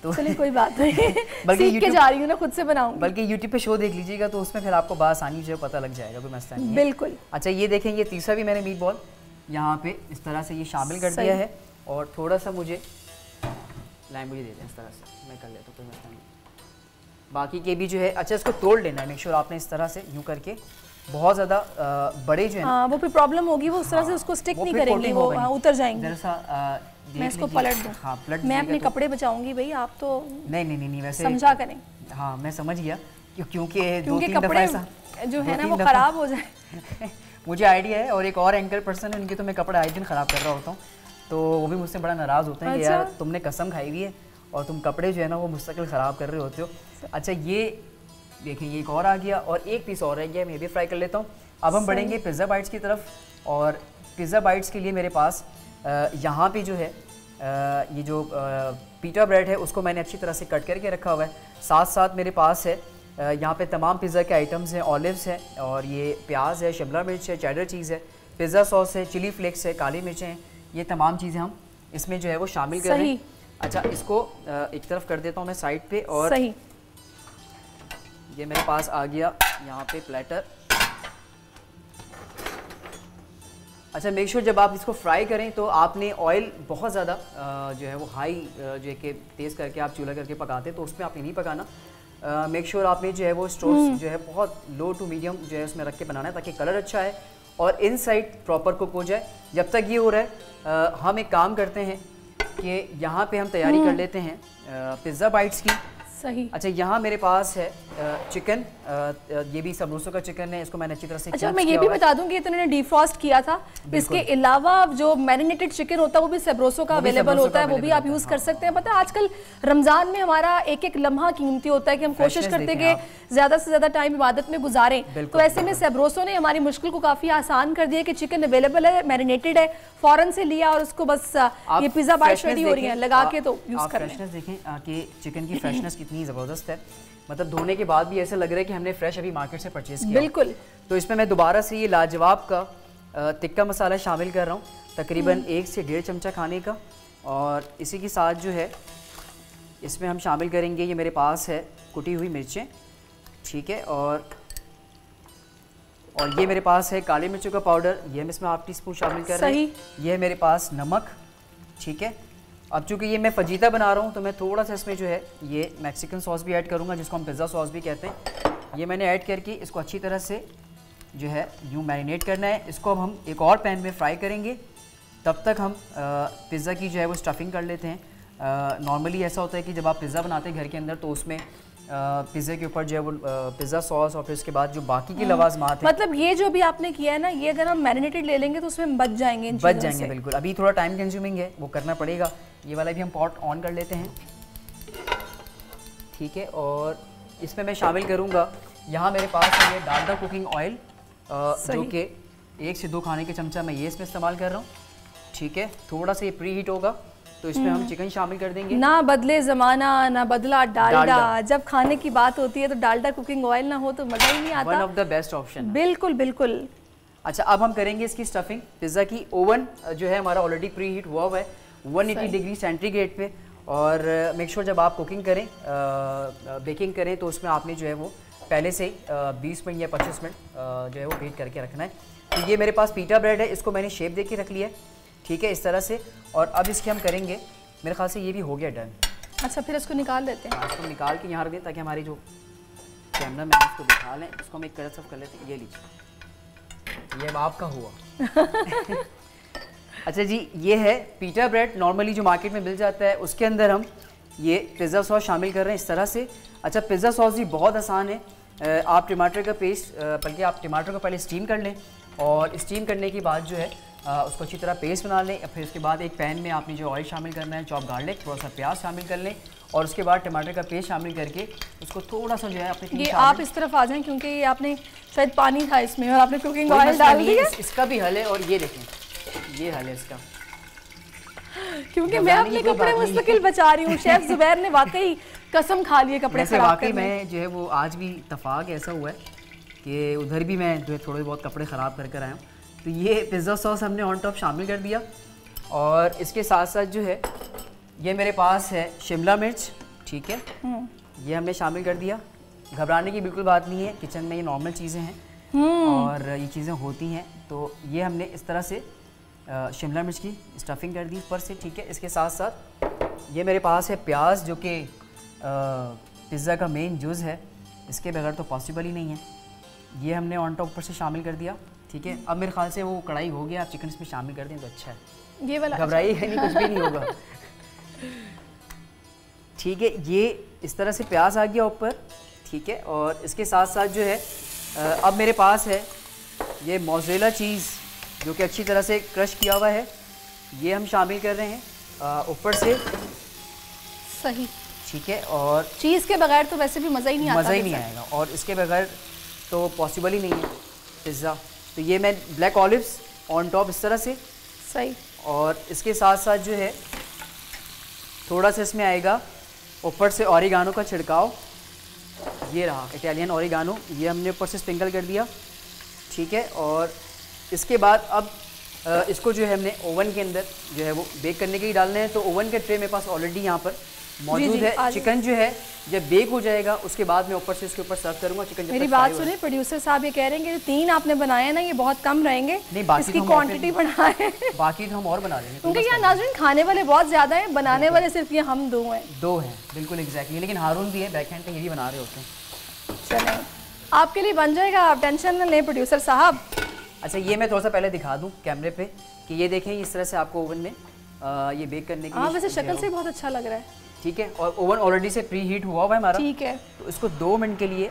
तो चलिए कोई बात नहीं, सीख के जा रही हूँ ना, खुद से बनाऊंगी। बल्कि यूट्यूब पे शो देख लीजिएगा तो उसमें फिर आपको आसानी जो है पता लग जाएगा, कोई मसला नहीं है। बिल्कुल। अच्छा ये देखें ये तीसरा भी मैंने मीट बॉल यहाँ पे इस तरह से ये शामिल कर दिया है और थोड़ा सा मुझे लाइन मुझे दे दें इस तरह से, मैं कर लेता हूँ कोई मसला नहीं। बाकी के भी जो है अच्छा इसको तोड़ लेना है, मेक श्योर आपने इस तरह से यूँ करके, बहुत ज़्यादा बड़े जो है वो फिर प्रॉब्लम होगी, वो उस तरह से उसको स्टिक नहीं करेंगे, वो उतर जाएंगे। जरा सा मैं इसको पलट दूं? हाँ पलट। मैं अपने कपड़े बचाऊंगी भाई, आप तो नहीं वैसे समझा करें। हाँ मैं समझ गया, क्योंकि कपड़े जो है ना वो खराब हो जाए। मुझे आइडिया है, और एक और एंकर पर्सन है उनके तो मैं कपड़े आए दिन ख़राब कर रहा होता हूँ, तो वो भी मुझसे बड़ा नाराज़ होते हैं कि यार तुमने कसम खाई हुई है और तुम कपड़े जो है ना वो मुस्तकिल ख़राब कर रहे होते हो। अच्छा ये देखिए ये एक और आ गया, और एक पीस और रह गया, मैं भी फ्राई कर लेता हूँ। अब हम बढ़ेंगे पिज़्ज़ा बाइट्स की तरफ, और पिज़्ज़ा बाइट्स के लिए मेरे पास यहाँ पे जो है ये जो पीटा ब्रेड है उसको मैंने अच्छी तरह से कट करके रखा हुआ है। साथ साथ मेरे पास है यहाँ पे तमाम पिज़्ज़ा के आइटम्स हैं, ऑलिव्स हैं, और ये प्याज है, शिमला मिर्च है, चेडर चीज़ है, पिज़्ज़ा सॉस है, चिली फ्लेक्स है, काली मिर्चें हैं, ये तमाम चीज़ें हम इसमें जो है वो शामिल कर रहे हैं। अच्छा इसको एक तरफ कर देता हूँ मैं साइड पे, और सही। ये मेरे पास आ गया यहाँ पे प्लेटर। अच्छा मेक श्योर जब आप इसको फ्राई करें तो आपने ऑयल बहुत ज़्यादा जो है वो हाई जो है कि तेज़ करके आप चूल्हा करके पकाते हैं, तो उसमें आपने नहीं पकाना। मेक श्योर आपने जो है वो स्टोव जो है बहुत लो टू मीडियम जो है उसमें रख के बनाना है, ताकि कलर अच्छा है और इनसाइड प्रॉपर कुक हो जाए। जब तक ये हो रहा है हम एक काम करते हैं कि यहाँ पे हम तैयारी कर लेते हैं पिज़्ज़ा बाइट्स की। सही। अच्छा यहाँ मेरे पास है चिकन, ये भी सबरूसो का चिकन है, इसको मैंने अच्छी तरह से अच्छा मैं ये भी बता दूं कि इन्होंने डीफ्रॉस्ट किया था। इसके अलावा जो मैरिनेटेड चिकन होता है वो भी सबरूसो का अवेलेबल होता है, वो भी आप यूज़ कर सकते हैं। पता है आजकल रमज़ान में हमारा एक एक लम्हा कीमती होता है कि हम कोशिश करते हैं कि ज़्यादा से ज़्यादा टाइम इबादत में गुजारें, तो ऐसे में सबरूसो ने हमारी मुश्किल को काफ़ी आसान कर दिया कि चिकन अवेलेबल है, मैरिनेटेड है, फ़ौरन से लिया और उसको बस ये पिज़्ज़ा बाइट्स रेडी हो रही है, लगा के तो यूज़ कर रहे हैं। देखें कि चिकन की फ्रेशनेस कितनी ज़बरदस्त है, मतलब धोने के बाद भी ऐसा लग रहा है कि हमने फ्रेश अभी मार्केट से परचेज किया। बिल्कुल। तो इसमें मैं दोबारा से ये लाजवाब का टिक्का मसाला शामिल कर रहा हूँ, तकरीबन 1 से 1.5 चमचा खाने का, और इसी के साथ जो है इसमें हम शामिल करेंगे, ये मेरे पास है कुटी हुई मिर्चें, ठीक है, और ये मेरे पास है काली मिर्चों का पाउडर, ये हम इसमें 1/2 टीस्पून शामिल कर रहे हैं। ये है मेरे पास नमक, ठीक है। अब चूँकि ये मैं फजीता बना रहा हूँ तो मैं थोड़ा सा इसमें जो है ये मैक्सिकन सॉस भी ऐड करूँगा, जिसको हम पिज़्ज़ा सॉस भी कहते हैं। ये मैंने ऐड करके इसको अच्छी तरह से जो है यूँ मैरिनेट करना है। इसको अब हम एक और पैन में फ्राई करेंगे, तब तक हम पिज़्ज़ा की जो है वो स्टफिंग कर लेते हैं। नॉर्मली ऐसा होता है कि जब आप पिज़्ज़ा बनाते हैं घर के अंदर तो उसमें पिज़्ज़े के ऊपर जो है वो पिज़्ज़ा सॉस और फिर उसके बाद जो बाकी के लवाजमात हैं, मतलब ये जो भी आपने किया है ना, ये अगर हम मैरिनेटेड ले लेंगे तो उसमें बच जाएंगे इन बच जाएंगे बिल्कुल। अभी थोड़ा टाइम कंज्यूमिंग है, वो करना पड़ेगा। ये वाला भी हम पॉट ऑन कर लेते हैं, ठीक है, और इसमें मैं शामिल करूँगा यहाँ मेरे पास है ये डालडा कुकिंग ऑयल, जो कि 1 से 2 खाने के चमचा मैं ये इसमें इस्तेमाल कर रहा हूँ, ठीक है। थोड़ा सा ये प्री हीट होगा तो इसमें हम चिकन शामिल कर देंगे। ना बदले ज़माना ना बदला डालडा, जब खाने की बात होती है तो डालडा कुकिंग ऑयल ना हो तो मज़ा ही नहीं आता। One of the best option. बिल्कुल बिल्कुल। अच्छा अब हम करेंगे इसकी स्टफिंग। पिज़्ज़ा की ओवन जो है हमारा ऑलरेडी प्री हीट हुआ है 180 डिग्री सेंटीग्रेड पे, और मेक श्योर जब आप कुकिंग करें बेकिंग करें तो उसमें आपने जो है वो पहले से 20 मिनट या 25 मिनट जो है वो बेक करके रखना है। तो ये मेरे पास पीटा ब्रेड है, इसको मैंने शेप दे के रख लिया है, ठीक है, इस तरह से। और अब इसके हम करेंगे, मेरे ख्याल से ये भी हो गया डन। अच्छा फिर इसको निकाल लेते हैं। इसको निकाल के यहाँ रख दें ताकि हमारी जो कैमरा मैन इसको बिठा लें। इसको हम एक कड़क सर्व कर लेते हैं। ये लीजिए, ये अब आपका हुआ। अच्छा जी, ये है पीटा ब्रेड, नॉर्मली जो मार्केट में मिल जाता है, उसके अंदर हम ये पिज़्ज़ा सॉस शामिल कर रहे हैं इस तरह से। अच्छा पिज़्ज़ा सॉस भी बहुत आसान है। आप टमाटर का पेस्ट, बल्कि आप टमाटर को पहले स्टीम कर लें, और स्टीम करने के बाद जो है उसको अच्छी तरह पेस्ट बना लें। फिर उसके बाद एक पैन में आपने जो ऑयल शामिल करना है, चॉप गार्लिक, थोड़ा सा प्याज शामिल कर लें, और उसके बाद टमाटर का पेस्ट शामिल करके उसको थोड़ा सा जो है अपने ये आप इस तरफ आ जाएं, क्योंकि ये आपने शायद पानी था इसमें और आपने कुकिंग ऑयल डाल दिया। इसका भी हल है, और ये देखें ये हल है इसका, क्योंकि मैं अपने कपड़े मुस्तकिल बचा रही हूँ। शेफ जुबैर ने वाकई कसम खा ली है कपड़े खराब वाकई मैं जो है वो आज भी इत्तफाक ऐसा हुआ है कि उधर भी मैं जो है थोड़े बहुत कपड़े ख़राब कर आया हूँ। तो ये पिज़्ज़ा सॉस हमने ऑन टॉप शामिल कर दिया, और इसके साथ साथ जो है ये मेरे पास है शिमला मिर्च, ठीक है, ये हमने शामिल कर दिया। घबराने की बिल्कुल बात नहीं है, किचन में ये नॉर्मल चीज़ें हैं और ये चीज़ें होती हैं। तो ये हमने इस तरह से शिमला मिर्च की स्टफिंग कर दी ऊपर से, ठीक है। इसके साथ साथ ये मेरे पास है प्याज, जो कि पिज़्ज़ा का मेन जुज़ है, इसके बगैर तो पॉसिबल ही नहीं है। ये हमने ऑन टॉप ऊपर से शामिल कर दिया, ठीक है। अब मेरे ख्याल से वो कढ़ाई हो गया, आप चिकन इसमें शामिल कर दें तो अच्छा है। ये वाला घबराइए नहीं, कुछ भी नहीं होगा। ठीक है, ये इस तरह से प्याज आ गया ऊपर। ठीक है, और इसके साथ साथ जो है अब मेरे पास है ये मोज़रेला चीज़ जो कि अच्छी तरह से क्रश किया हुआ है, ये हम शामिल कर रहे हैं ऊपर से। सही। ठीक है, और चीज़ के बगैर तो वैसे भी मज़ा ही नहीं आता। मज़ा ही नहीं आएगा, और इसके बगैर तो पॉसिबल ही नहीं है पिज़्ज़ा। तो ये मैं ब्लैक ऑलिव्स ऑन टॉप इस तरह से। सही। और इसके साथ साथ जो है थोड़ा सा इसमें आएगा ऊपर से ओरिगानो का छिड़काव। ये रहा इटालियन ओरिगानो, ये हमने ऊपर से स्प्रिंकल कर दिया। ठीक है, और इसके बाद अब इसको जो है हमने ओवन के अंदर जो है वो बेक करने के लिए डालने हैं। तो ओवन के ट्रे मेरे पास ऑलरेडी यहाँ पर मौजूद है। चिकन जो है जब बेक हो जाएगा उसके बाद मैं ऊपर से इसके ऊपर सर्व करूँगा। चिकन मेरी बात सुने, प्रोड्यूसर साहब ये कह रहे हैं कि 3 आपने बनाए हैं ना, ये बहुत कम रहेंगे। नहीं, बाकी इसकी क्वांटिटी बढ़ाए, बाकी तो हम और बना लेंगे। क्योंकि यहाँ नाज़रीन खाने वाले बहुत ज़्यादा हैं, बनाने वाले सिर्फ ये हम 2 हैं। 2 हैं, बिल्कुल एग्जैक्टली। लेकिन हारून भी है बैक हैंड पे, ये भी बना रहे होते हैं। चलें, आपके लिए बन जाएगा, आप टेंशन न लें प्रोड्यूसर साहब। अच्छा, ये मैं थोड़ा सा पहले दिखा दूँ कैमरे पे कि ये देखें इस तरह से आपको ओवन में ये बेक करने के लिए। वैसे शक्ल से बहुत अच्छा लग रहा है। ठीक है, और ओवन ऑलरेडी से प्री हीट हुआ हुआ है हमारा। ठीक है, तो इसको 2 मिनट के लिए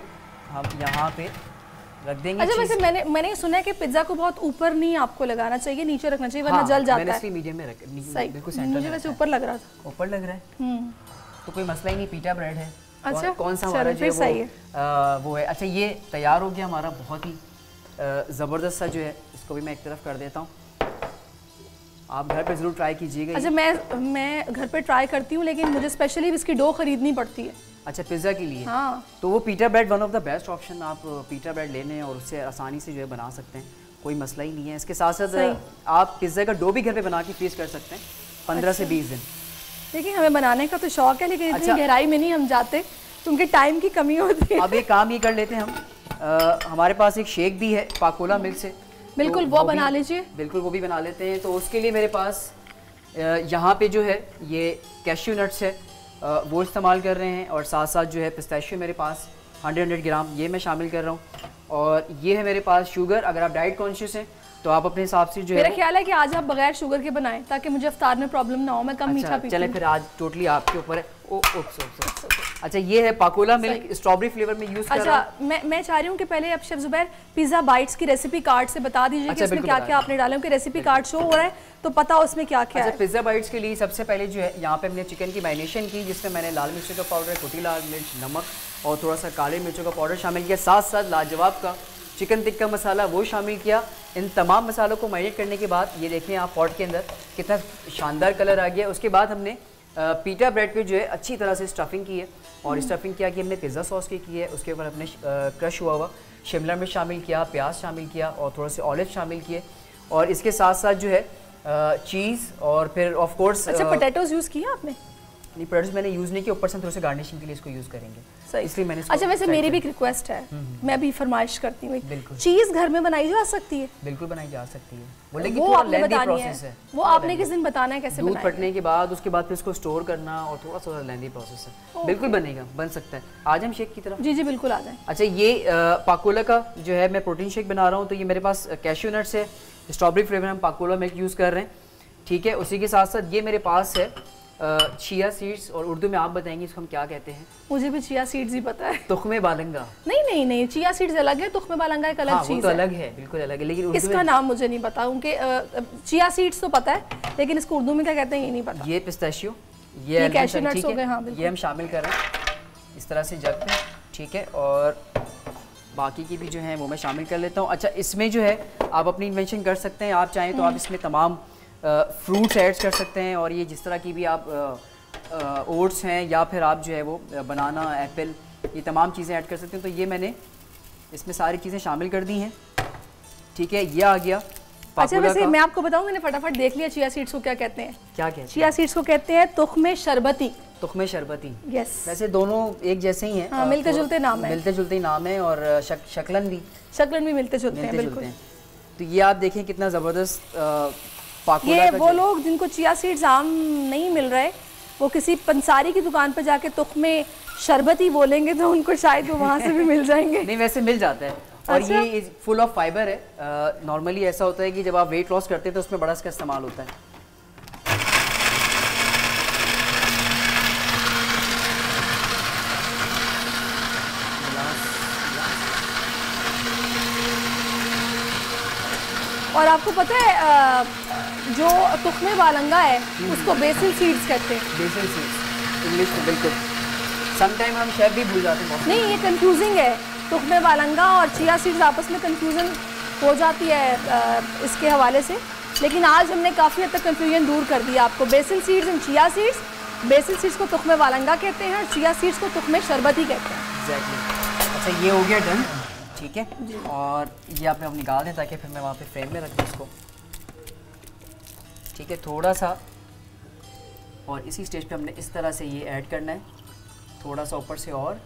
हम यहाँ पे रख देंगे। अच्छा, वैसे मैंने सुना है कि पिज्जा को बहुत ऊपर नहीं आपको लगाना चाहिए, नीचे रखना चाहिए, वरना जल जाता है। मैंने इसलिए मीडियम में रखा, बिल्कुल सेंटर में। मुझे वैसे ऊपर लग रहा था। ऊपर लग रहा है तो कोई मसला ही नहीं, पीटा ब्रेड है। अच्छा, कौन सा हमारा जो है वो है। अच्छा, ये तैयार हो गया हमारा, बहुत ही ज़बरदस्त सा जो है। इसको भी मैं एक तरफ कर देता हूँ, आप घर पे ज़रूर ट्राई कीजिएगा। अच्छा, मैं घर पे ट्राई करती हूँ, लेकिन मुझे स्पेशली इसकी डो खरीदनी पड़ती है। अच्छा, पिज़्ज़ा के लिए। हाँ। तो वो पीटा bread one of the best option. आप पीटा ब्रेड ले लें और उससे आसानी से जो है बना सकते हैं, कोई मसला ही नहीं है। इसके साथ साथ आप पिज़्ज़ा का डो भी घर पे बना के फ्रीज कर सकते हैं 15 से 20 दिन। देखिए, हमें बनाने का तो शौक है, लेकिन इतनी गहराई में नहीं हम जाते क्योंकि टाइम की कमी होती है। अब एक काम ये कर लेते हैं हम, हमारे पास एक शेक भी है पाकोला मिल्क से। बिल्कुल, वो बना लीजिए। बिल्कुल, वो भी बना लेते हैं। तो उसके लिए मेरे पास यहाँ पे जो है ये कैश्यू नट्स है, वो इस्तेमाल कर रहे हैं। और साथ साथ जो है पिस्ताशियो मेरे पास 100 ग्राम, ये मैं शामिल कर रहा हूँ। और ये है मेरे पास शुगर। अगर आप डाइट कॉन्शियस हैं तो आप अपने हिसाब से जो है, मेरा ख्याल है कि आज आप बगैर शुगर के बनाएं ताकि मुझे इफ्तार में प्रॉब्लम ना हो, मैं कम मीठा पीती हूं। चले फिर आज टोटली आपके ऊपर है। अच्छा, ये है पाकोला मिल्क, स्ट्रॉबेरी फ्लेवर में यूज कर रहा हूं। अच्छा, मैं चाह रही हूँ कि पहले आप शेफ जुबैर पिज़्ज़ा बाइट्स की रेसिपी कार्ड से बता दीजिए कि इसमें क्या क्या आपने डाला, क्योंकि रेसिपी कार्ड शो हो रहा है तो पता हो उसमें क्या क्या है। पिज़्ज़ा बाइट्स के लिए सबसे पहले जो है यहाँ पे हमने चिकन की मैरिनेशन की, जिसमें मैंने लाल मिर्चों का पाउडर, कुटी लाल मिर्च, नमक और थोड़ा सा काले मिर्चों का पाउडर शामिल किया। साथ साथ लाजवाब का चिकन टिक्का मसाला वो शामिल किया। इन तमाम मसालों को मैरिनेट करने के बाद ये देखें आप पॉट के अंदर कितना शानदार कलर आ गया। उसके बाद हमने पीटा ब्रेड पे जो है अच्छी तरह से स्टफिंग की है। और स्टफिंग किया कि हमने पिज़्ज़ा सॉस की है। उसके ऊपर हमने क्रश हुआ हुआ शिमला मिर्च शामिल किया, प्याज शामिल किया और थोड़े से ऑलिव शामिल किए। और इसके साथ साथ जो है चीज़ और फिर ऑफ कोर्स। अच्छा, पोटैटोज यूज़ किया आपने? नहीं, पोटैटोज मैंने यूज़ नहीं किया, ऊपर से थोड़े से गार्निशिंग के लिए इसको यूज़ करेंगे, इसलिए मैंने। अच्छा, वैसे मेरी भी एक रिक्वेस्ट है, मैं भी फरमाइश करती हूँ, चीज़ घर में बनाई जा सकती है? बिल्कुल बनाई जा सकती है, वो आपने बतानी है, वो आपने किस दिन बताना है कैसे दूध फटने के बाद, उसके बाद फिर इसको स्टोर करना और थोड़ा सा लेंदी प्रोसेस है। बिल्कुल बनेगा, बन सकता है। आज हम शेक की तरफ। जी जी बिल्कुल आ जाए। अच्छा, ये पाकोला का जो है मैं प्रोटीन शेक बना रहा हूँ। तो ये मेरे पास कैश्यू नट्स है, स्ट्रॉबेरी फ्लेवर हम पाकोला मिल्क यूज़ कर रहे हैं, ठीक है। उसी के साथ साथ ये मेरे पास है चिया सीड्स, और उर्दू में आप बताएंगे इसको हम क्या कहते हैं? मुझे भी चिया सीड्स ही पता है। तुख्मे बालंगा। नहीं, चिया सीड्स अलग है, तुख्मे बालंगा एक अलग चीज़ है। तो अलग है, बिल्कुल अलग है, लेकिन इसका नाम मुझे नहीं पता, उनके चिया सीड्स तो पता है, लेकिन इसको उर्दू में क्या कहते हैं ये नहीं पता। ये पिस्ताशियो, ये कैश्यू नट्स हो गए। हाँ, ये हम शामिल कर रहे हैं इस तरह से जग पे, ठीक है। और बाकी की भी जो है वो मैं शामिल कर लेता हूँ। अच्छा, इसमें जो है आप अपनी इन्वेंशन कर सकते हैं, आप चाहें तो आप इसमें तमाम फ्रूट्स ऐड कर सकते हैं। और ये जिस तरह की भी आप ओट्स हैं या फिर आप जो है वो बनाना, एप्पल, ये तमाम चीज़ें ऐड कर सकते हैं। तो ये मैंने इसमें सारी चीज़ें शामिल कर दी हैं, ठीक है। ये आ गया। अच्छा, वैसे मैं आपको बताऊँ, मैंने फटाफट देख लिया चिया सीड्स को क्या कहते हैं। क्या कहते हैं? चिया सीड्स को कहते हैं तुख्मे शरबती। तुख्मे शरबती, यस। वैसे दोनों एक जैसे ही हैं। हाँ, मिलते जुलते नाम है, मिलते जुलते नाम है। और शक्लन भी मिलते जुलते हैं, बिल्कुल। तो ये आप देखें कितना ज़बरदस्त पाकोला। ये वो लोग जिनको चिया सीड्स आम नहीं मिल रहे, वो किसी पंसारी की दुकान पर जाके तुख्मे शरबती बोलेंगे तो उनको शायद वो वहाँ से भी मिल जाएंगे। नहीं, वैसे मिल जाता है। और अच्छा? ये फुल ऑफ फाइबर है। नॉर्मली ऐसा होता है कि जब आप वेट लॉस करते हैं तो उसमें बड़ा इसका इस्तेमाल होता है, और आपको पता है जो तुख्मे वालंगा है उसको बेसिल सीड्स कहते हैं। बेसिल सीड्स इंग्लिश में, बिल्कुल। समटाइम हम शेफ भी भूल जाते हैं। नहीं, ये कंफ्यूजिंग है, तुख्मे वालंगा और चिया सीड्स आपस में कंफ्यूजन हो जाती है इसके हवाले से, लेकिन आज हमने काफ़ी हद तक कंफ्यूजन दूर कर दिया आपको। BECIL seeds and chia seeds, BECIL seeds को तुख्मे वालंगा कहते हैं और चिया सीड्स को तुख्मे शरबती कहते हैं। एग्जैक्टली। अच्छा, ये हो गया डन, ठीक है। और ये आपने अब निकाल दें ताकि फिर मैं वहाँ पे फ्रेम में रख दूँ इसको, ठीक है। थोड़ा सा और इसी स्टेज पे हमने इस तरह से ये ऐड करना है, थोड़ा सा ऊपर से। और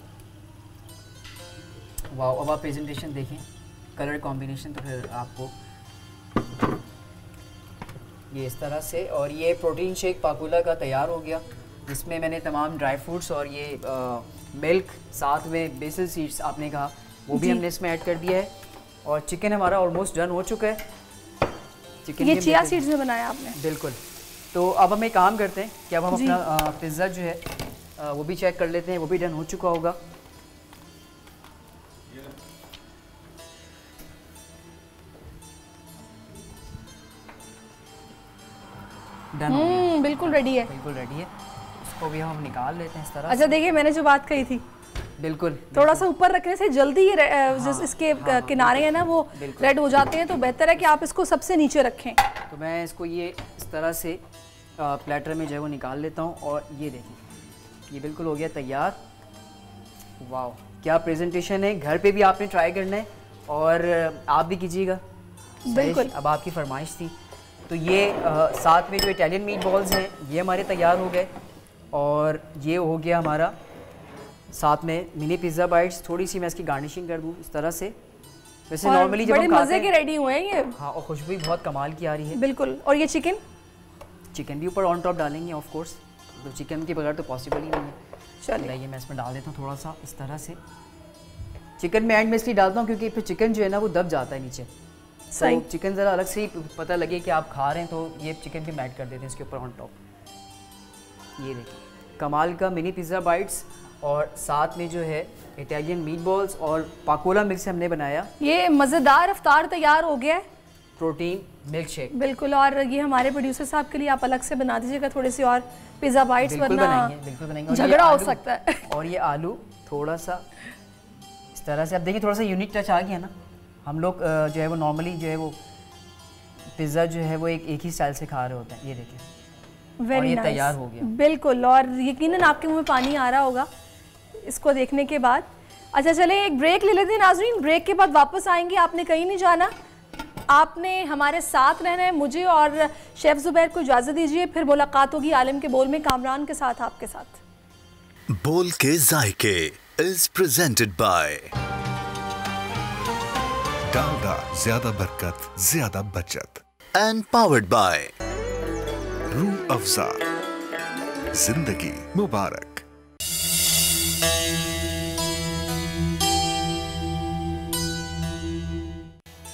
वाह, अब आप प्रेजेंटेशन देखें, कलर कॉम्बिनेशन तो फिर आपको ये इस तरह से। और ये प्रोटीन शेक पाकुला का तैयार हो गया, जिसमें मैंने तमाम ड्राई फ्रूट्स और ये मिल्क, साथ में बेसिल सीड्स आपने कहा वो भी हमने इसमें ऐड कर दिया है। और चिकन हमारा ऑलमोस्ट डन हो चुका है। चिकन ये चिया सीड्स में बनाया आपने? बिल्कुल। तो अब हम एक काम करते हैं कि अब हम अपना पिज़्ज़ा जो है वो भी चेक कर लेते हैं, वो भी डन हो चुका होगा। डन, बिल्कुल रेडी है, बिल्कुल रेडी है। इसको भी हम निकाल लेते हैं इस तरह। अच्छा, देखिए मैंने जो बात कही थी, बिल्कुल थोड़ा सा ऊपर रखने से जल्दी इसके किनारे हैं ना वो रेड हो जाते हैं, तो बेहतर है कि आप इसको सबसे नीचे रखें। तो मैं इसको ये इस तरह से प्लेटर में जो है वो निकाल लेता हूँ। और ये देखिए, ये बिल्कुल हो गया तैयार। वाह, क्या प्रेजेंटेशन है। घर पे भी आपने ट्राई करना है और आप भी कीजिएगा। बिल्कुल। अब आपकी फरमाइश थी। तो ये साथ में जो इटालियन मीट बॉल्स हैं ये हमारे तैयार हो गए। और ये हो गया हमारा साथ में मिनी पिज़्ज़ा बाइट्स। थोड़ी सी मैं इसकी गार्निशिंग कर दूँ इस तरह से। वैसे नॉर्मली जब हम मज़े के रेडी हुए हैं ये। हाँ, और खुशबू बहुत कमाल की आ रही है। बिल्कुल। और ये चिकन भी ऊपर ऑन टॉप डालेंगे ऑफ कोर्स, तो चिकन के बगैर तो पॉसिबल ही नहीं है। चलिए, ये मैं इसमें डाल देता हूँ थोड़ा सा इस तरह से। चिकन में एंड में इसलिए डालता हूँ क्योंकि फिर चिकन जो है ना वो दब जाता है नीचे। तो चिकन ज़रा अलग से ही पता लगे कि आप खा रहे हैं, तो ये चिकन भी ऐड कर देते हैं इसके ऊपर ऑन टॉप। ये देखिए, कमाल का मिनी पिज़्ज़ा बाइट्स और साथ में जो है इटालियन मीट बॉल्स और पाकोला मिल्क से हमने बनाया। ये मज़ेदार अफ्तार तैयार हो गया है, प्रोटीन मिल्क शेक। बिल्कुल। और ये हमारे प्रोड्यूसर साहब के लिए आप अलग से बना दीजिएगा थोड़ी सी और पिज़्ज़ा बाइट्स, वरना बिल्कुल बनाएंगे, झगड़ा हो सकता है। और ये आलू थोड़ा सा इस तरह से, आप देखिए थोड़ा सा यूनिक टच आ गया ना। हम लोग जो है वो नॉर्मली जो है वो पिज़्ज़ा जो है वो एक ही स्टाइल से खा रहे होते हैं। ये देखिए, वेरी नाइस, तैयार हो गया। बिल्कुल। और यकीनन आपके मुंह में पानी आ रहा होगा इसको देखने के बाद। अच्छा, चले एक ब्रेक ले लेते हैं नाज़रीन। ब्रेक के बाद वापस आएंगे, आपने कहीं नहीं जाना, आपने हमारे साथ रहना है। मुझे और शेफ जुबैर को इजाज़त दीजिए, फिर मुलाकात होगी आलिम के बोल में कामरान के साथ, आपके साथ। बोल के जायके इज प्रेजेंटेड बाय डालडा, ज्यादा बरकत, ज्यादा बचत। And powered by Rooh Afza, जिंदगी मुबारक।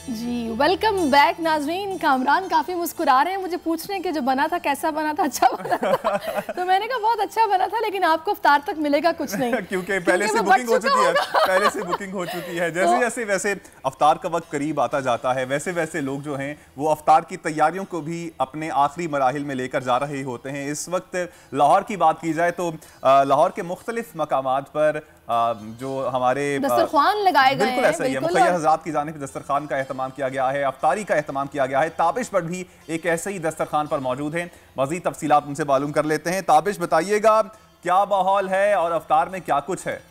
जी, वेलकम बैक नाजरीन। कामरान काफ़ी मुस्कुरा रहे हैं, मुझे पूछ रहे हैं कि जो बना था कैसा बना था, अच्छा बना था। तो मैंने कहा बहुत अच्छा बना था, लेकिन आपको इफ्तार तक मिलेगा कुछ नहीं क्योंकि पहले से बुकिंग हो चुकी है। पहले से बुकिंग हो चुकी है। जैसे जैसे वैसे अफ्तार का वक्त करीब आता जाता है, वैसे वैसे लोग जो हैं वो अफ्तार की तैयारियों को भी अपने आखिरी मराहिल में लेकर जा रहे होते हैं। इस वक्त लाहौर की बात की जाए तो लाहौर के मुख्तलिफ मकामात पर जो हमारे दस्तरखान लगाए गए हैं, बिल्कुल ऐसा ही है। मुखैया हज़रात की जानिब दस्तरखान का एहतमाम किया गया है, अफ्तारी का एहतमाम किया गया है। ताबिश पर भी एक ऐसे ही दस्तरखान पर मौजूद है। मज़ीद तफसीलात उनसे मालूम कर लेते हैं। ताबिश, बताइएगा क्या माहौल है और अफ्तार में क्या कुछ है?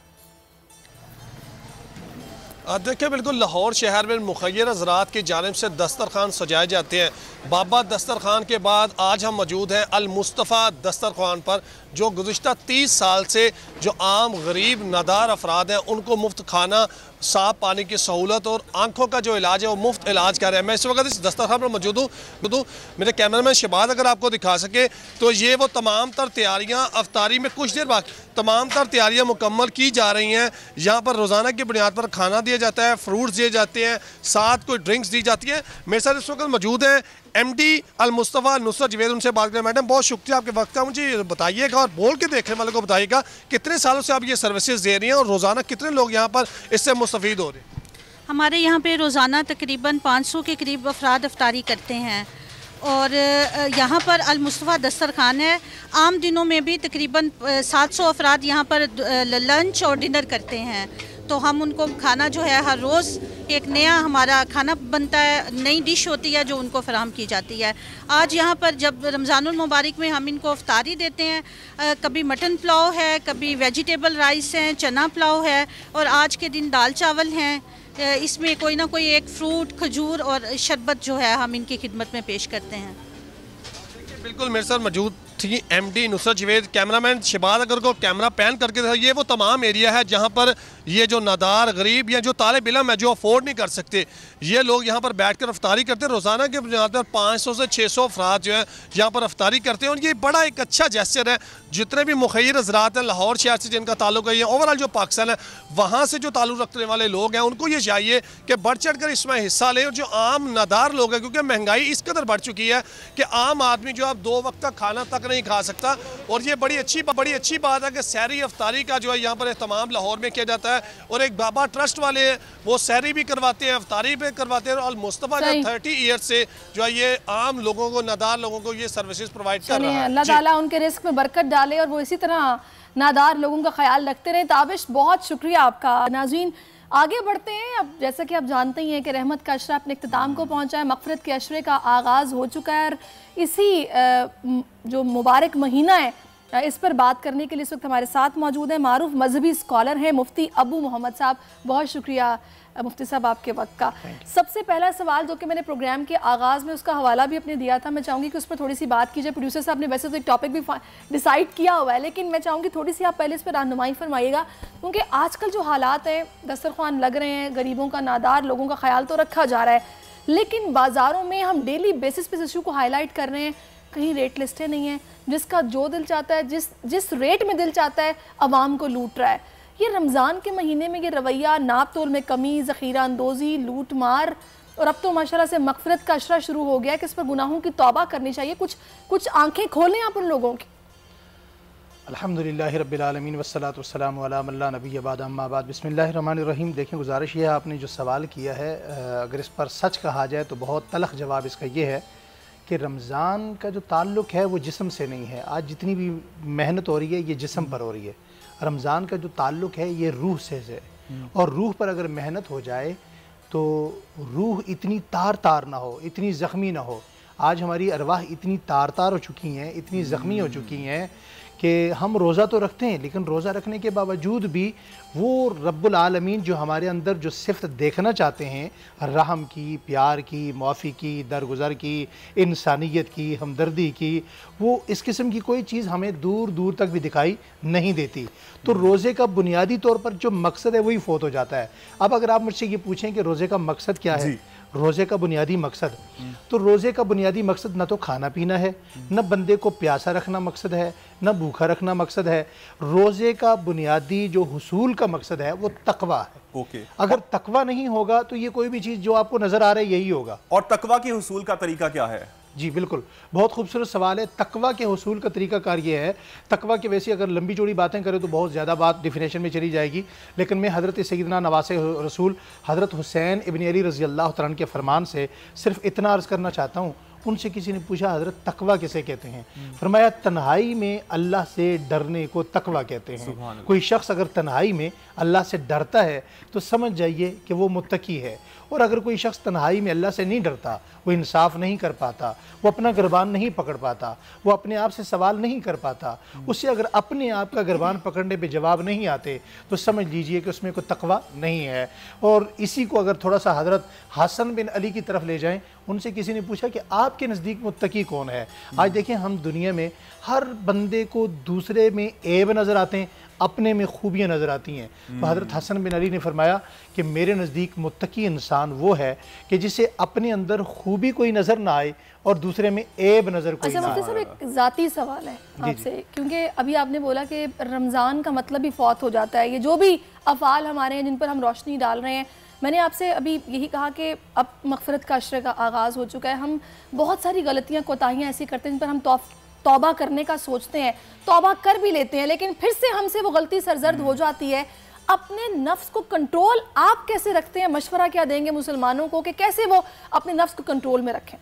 देखिए, बिल्कुल लाहौर शहर में मुखैया हज़रात की जानिब से दस्तरखान सजाए जाते हैं। बाबा दस्तरखान के बाद आज हम मौजूद हैं अल मुस्तफ़ा दस्तरखान पर, जो गुज़िश्ता 30 साल से जो आम गरीब नादार अफराद हैं उनको मुफ्त खाना, साफ़ पानी की सहूलत और आँखों का जो इलाज है वो मुफ्त इलाज कर रहे हैं। मैं इस वक्त इस दस्तरखान पर मौजूद हूँ। मेरे कैमरामैन शहबाज अगर आपको दिखा सके तो ये वो तमाम तर तैयारियाँ अफ्तारी में कुछ देर बाद तमाम तर तैयारियाँ मुकम्मल की जा रही हैं। यहाँ पर रोज़ाना की बुनियाद पर खाना दिया जाता है, फ्रूट्स दिए जाते हैं, साथ कोई ड्रिंक्स दी जाती है। मेरे साथ इस वक्त मौजूद हैं MD अल मुस्तफ़ा नुसरत जवेद, उनसे बात करें। मैडम, बहुत शुक्रिया आपके वक्त का। मुझे बताइएगा और बोल के देखने वाले को बताइएगा कितने सालों से आप ये सर्विसेज दे रही हैं और रोज़ाना कितने लोग यहाँ पर इससे मुस्तफ़ीद हो रहे हैं? हमारे यहाँ पे रोज़ाना तकरीबन 500 के करीब अफराद इफ्तारी करते हैं और यहाँ पर अल मुस्तफ़ा दस्तरखान है। आम दिनों में भी तकरीबन 700 अफराद यहाँ पर लंच और डिनर करते हैं। तो हम उनको खाना जो है हर रोज़ एक नया हमारा खाना बनता है, नई डिश होती है जो उनको फराहम की जाती है। आज यहाँ पर जब रमज़ानुल मुबारक में हम इनको इफ्तारी देते हैं, कभी मटन पुलाव है, कभी वेजिटेबल राइस है, चना पुलाव है और आज के दिन दाल चावल हैं। इसमें कोई ना कोई एक फ्रूट, खजूर और शरबत जो है हम इनकी खिदमत में पेश करते हैं। बिल्कुल मेरे साथ मौजूद थी एमडी नुसरत जावेद, कैमरामैन शिबाद अगर को कैमरा पैन करके ये वो तमाम एरिया है जहाँ पर ये जो नादार गरीब या जो तालिब इल्म है जो अफोर्ड नहीं कर सकते, ये लोग यहाँ पर बैठ कर अफ्तारी करते हैं। रोज़ाना के यहाँ पर 500 से 600 अफराद जो है यहाँ पर अफ्तारी करते हैं और ये बड़ा एक अच्छा जेस्चर है। जितने भी मुखैर हज़रात हैं लाहौर शहर से जिनका ताल्लुक है, ये ओवरऑल जो पाकिस्तान है वहाँ से जो ताल्लुक रखने वाले लोग हैं, उनको ये चाहिए कि बढ़ चढ़ कर इसमें हिस्सा लें। और जो आम नादार लोग हैं, क्योंकि महंगाई इस कदर बढ़ चुकी है कि आम आदमी जो अब 2 वक्त का खाना तक नहीं खा सकता। और ये बड़ी अच्छी बात है कि सहरी अफ्तारी का जो है यहाँ पर एहतमाम लाहौर में किया जाता है और एक बाबा ट्रस्ट वाले हैं वो सहरी भी करवाते हैं, अफ्तारी भी करवाते हैं। और मुस्तफ़ा जो 30 ईयर से जो है ये आम लोगों को, नादार लोगों को ये सर्विसेज प्रोवाइड कर रहा है। अल्लाह ताला उनके रिस्क में बरकत डाले और वो इसी तरह नादार लोगों का ख्याल रखते रहे। ताबिश, बहुत शुक्रिया आपका। नाज़रीन आगे बढ़ते हैं। अब जैसा कि आप जानते ही हैं कि रहमत का अशरा अपने इख्तिताम को पहुंचा है, मग़फ़िरत के अशरे का आगाज़ हो चुका है और इसी जो मुबारक महीना है इस पर बात करने के लिए इस वक्त हमारे साथ मौजूद हैं मारूफ मजहबी स्कॉलर हैं मुफ्ती अबू मोहम्मद साहब। बहुत शुक्रिया मुफ्ती साहब आपके वक्त का। सबसे पहला सवाल जो कि मैंने प्रोग्राम के आगाज़ में उसका हवाला भी अपने दिया था, मैं चाहूँगी कि उस पर थोड़ी सी बात कीजिए। प्रोड्यूसर साहब ने वैसे तो एक टॉपिक भी डिसाइड किया हुआ है, लेकिन मैं चाहूँगी थोड़ी सी आप पहले इस पर रहनुमाई फरमाइएगा, क्योंकि आजकल जो हालात हैं, दस्तरखान लग रहे हैं, गरीबों का, नादार लोगों का ख्याल तो रखा जा रहा है, लेकिन बाज़ारों में हम डेली बेसिस पे इशू को हाईलाइट कर रहे हैं, कहीं रेट लिस्टें नहीं हैं, जिसका जो दिल चाहता है, जिस रेट में दिल चाहता है अवाम को लूट रहा है। ये रमज़ान के महीने में ये रवैया, नाप तोल में कमी, ज़ख़ीरा अंदोज़ी, लूट मार, और अब तो माशाल्लाह से मग़फ़िरत का अशरा शुरू हो गया कि इस पर गुनाहों की तौबा करनी चाहिए। कुछ आंखें खोलें आप उन लोगों की। अल्हम्दुलिल्लाहि रब्बिल आलमीन वस्सलातु वस्सलामु अला मन ला नबिय्य बाद अम्मा बाद। बिस्मिल्लाहिर रहमानिर रहीम। देखें, गुजारिश ये है, आपने जो सवाल किया है अगर इस पर सच कहा जाए तो बहुत तलख़ जवाब इसका ये है कि रमज़ान का जो ताल्लुक़ है वो जिस्म से नहीं है। आज जितनी भी मेहनत हो रही है ये जिस्म पर हो रही है। रमज़ान का जो ताल्लुक़ है ये रूह से है, और रूह पर अगर मेहनत हो जाए तो रूह इतनी तार तार ना हो, इतनी ज़ख्मी ना हो। आज हमारी अरवाह इतनी तार तार हो चुकी हैं, इतनी ज़ख्मी हो चुकी हैं कि हम रोज़ा तो रखते हैं, लेकिन रोज़ा रखने के बावजूद भी वो रब्बुल आलमीन जो हमारे अंदर जो सिफ़त देखना चाहते हैं, रहम की, प्यार की, माफ़ी की, दरगुज़र की, इंसानियत की, हमदर्दी की, वो इस किस्म की कोई चीज़ हमें दूर दूर तक भी दिखाई नहीं देती। तो रोज़े का बुनियादी तौर पर जो मकसद है वही फ़ौत हो जाता है। अब अगर आप मुझसे ये पूछें कि रोज़े का मकसद क्या है, रोज़े का बुनियादी मकसद, तो रोज़े का बुनियादी मकसद न तो खाना पीना है, न बंदे को प्यासा रखना मकसद है, न भूखा रखना मकसद है। रोज़े का बुनियादी जो हुसूल का मकसद है वो तकवा है। अगर तकवा नहीं होगा तो ये कोई भी चीज़ जो आपको नज़र आ रहा है यही होगा। और तकवा के हुसूल का तरीका क्या है? जी बिल्कुल, बहुत खूबसूरत सवाल है। तकवा के हुसूल का तरीक़ाकार ये है, तकवा के वैसे अगर लंबी चौड़ी बातें करें तो बहुत ज़्यादा बात डिफिनेशन में चली जाएगी, लेकिन मैं हज़रत सैयदना नवासे रसूल हज़रत हुसैन इब्न अली रज़ी अल्लाह तआला अन्हु के फरमान से सिर्फ इतना अर्ज़ करना चाहता हूँ। उनसे किसी ने पूछा, हज़रत तकवा किसे कहते हैं? फरमाया, तन्हाई में अल्लाह से डरने को तकवा कहते हैं। कोई शख्स अगर तन्हाई में अल्लाह से डरता है तो समझ जाइए कि वो मुत्तकी है। और अगर कोई शख्स तन्हाई में अल्लाह से नहीं डरता, वो इंसाफ नहीं कर पाता, वो अपना गिरबान नहीं पकड़ पाता, वो अपने आप से सवाल नहीं कर पाता, उससे अगर अपने आप का गिरबान पकड़ने पे जवाब नहीं आते तो समझ लीजिए कि उसमें कोई तकवा नहीं है। और इसी को अगर थोड़ा सा हज़रत हसन बिन अली की तरफ ले जाएं, उनसे किसी ने पूछा कि आपके नज़दीक मुत्तकी कौन है? आज देखें, हम दुनिया में हर बंदे को दूसरे में ऐब नज़र आते हैं, अपने में खूबियाँ नज़र आती हैं। तो हज़रत हसन बिन अली ने फरमाया कि मेरे नज़दीक मुत्तकी इंसान वो है कि जिसे अपने अंदर खूबी कोई नज़र ना आए और दूसरे में ऐब नज़र कोई ना आए। अच्छा, एक ज़ाती सवाल है आपसे, क्योंकि अभी आपने बोला कि रमज़ान का मतलब ही फौत हो जाता है। ये जो भी अफ़ाल हमारे हैं जिन पर हम रोशनी डाल रहे हैं, मैंने आपसे अभी यही कहा कि अब मग़फ़िरत का अशरे का आगाज़ हो चुका है। हम बहुत सारी गलतियाँ, कोताहियाँ ऐसी करते हैं जिन पर हम तौबा करने का सोचते हैं, तौबा कर भी लेते हैं, लेकिन फिर से हमसे वो गलती सरजर्द हो जाती है। अपने नफ्स को कंट्रोल आप कैसे रखते हैं? मशवरा क्या देंगे मुसलमानों को कि कैसे वो अपने नफ्स को कंट्रोल में रखें?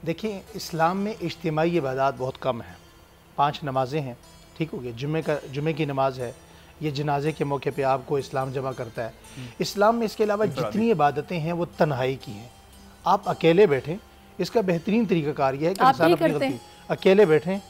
देखिए, इस्लाम में इज्तिमाई इबादत बहुत कम है। 5 नमाजें हैं, ठीक हो गया, जुमे की नमाज है, ये जनाजे के मौके पे आपको इस्लाम जमा करता है। इस्लाम में इसके अलावा जितनी इबादतें हैं वो तन्हाई की हैं। आप अकेले बैठें, इसका बेहतरीन तरीक़ाकार ये है कि इंसान अपनी गलती अकेले बैठें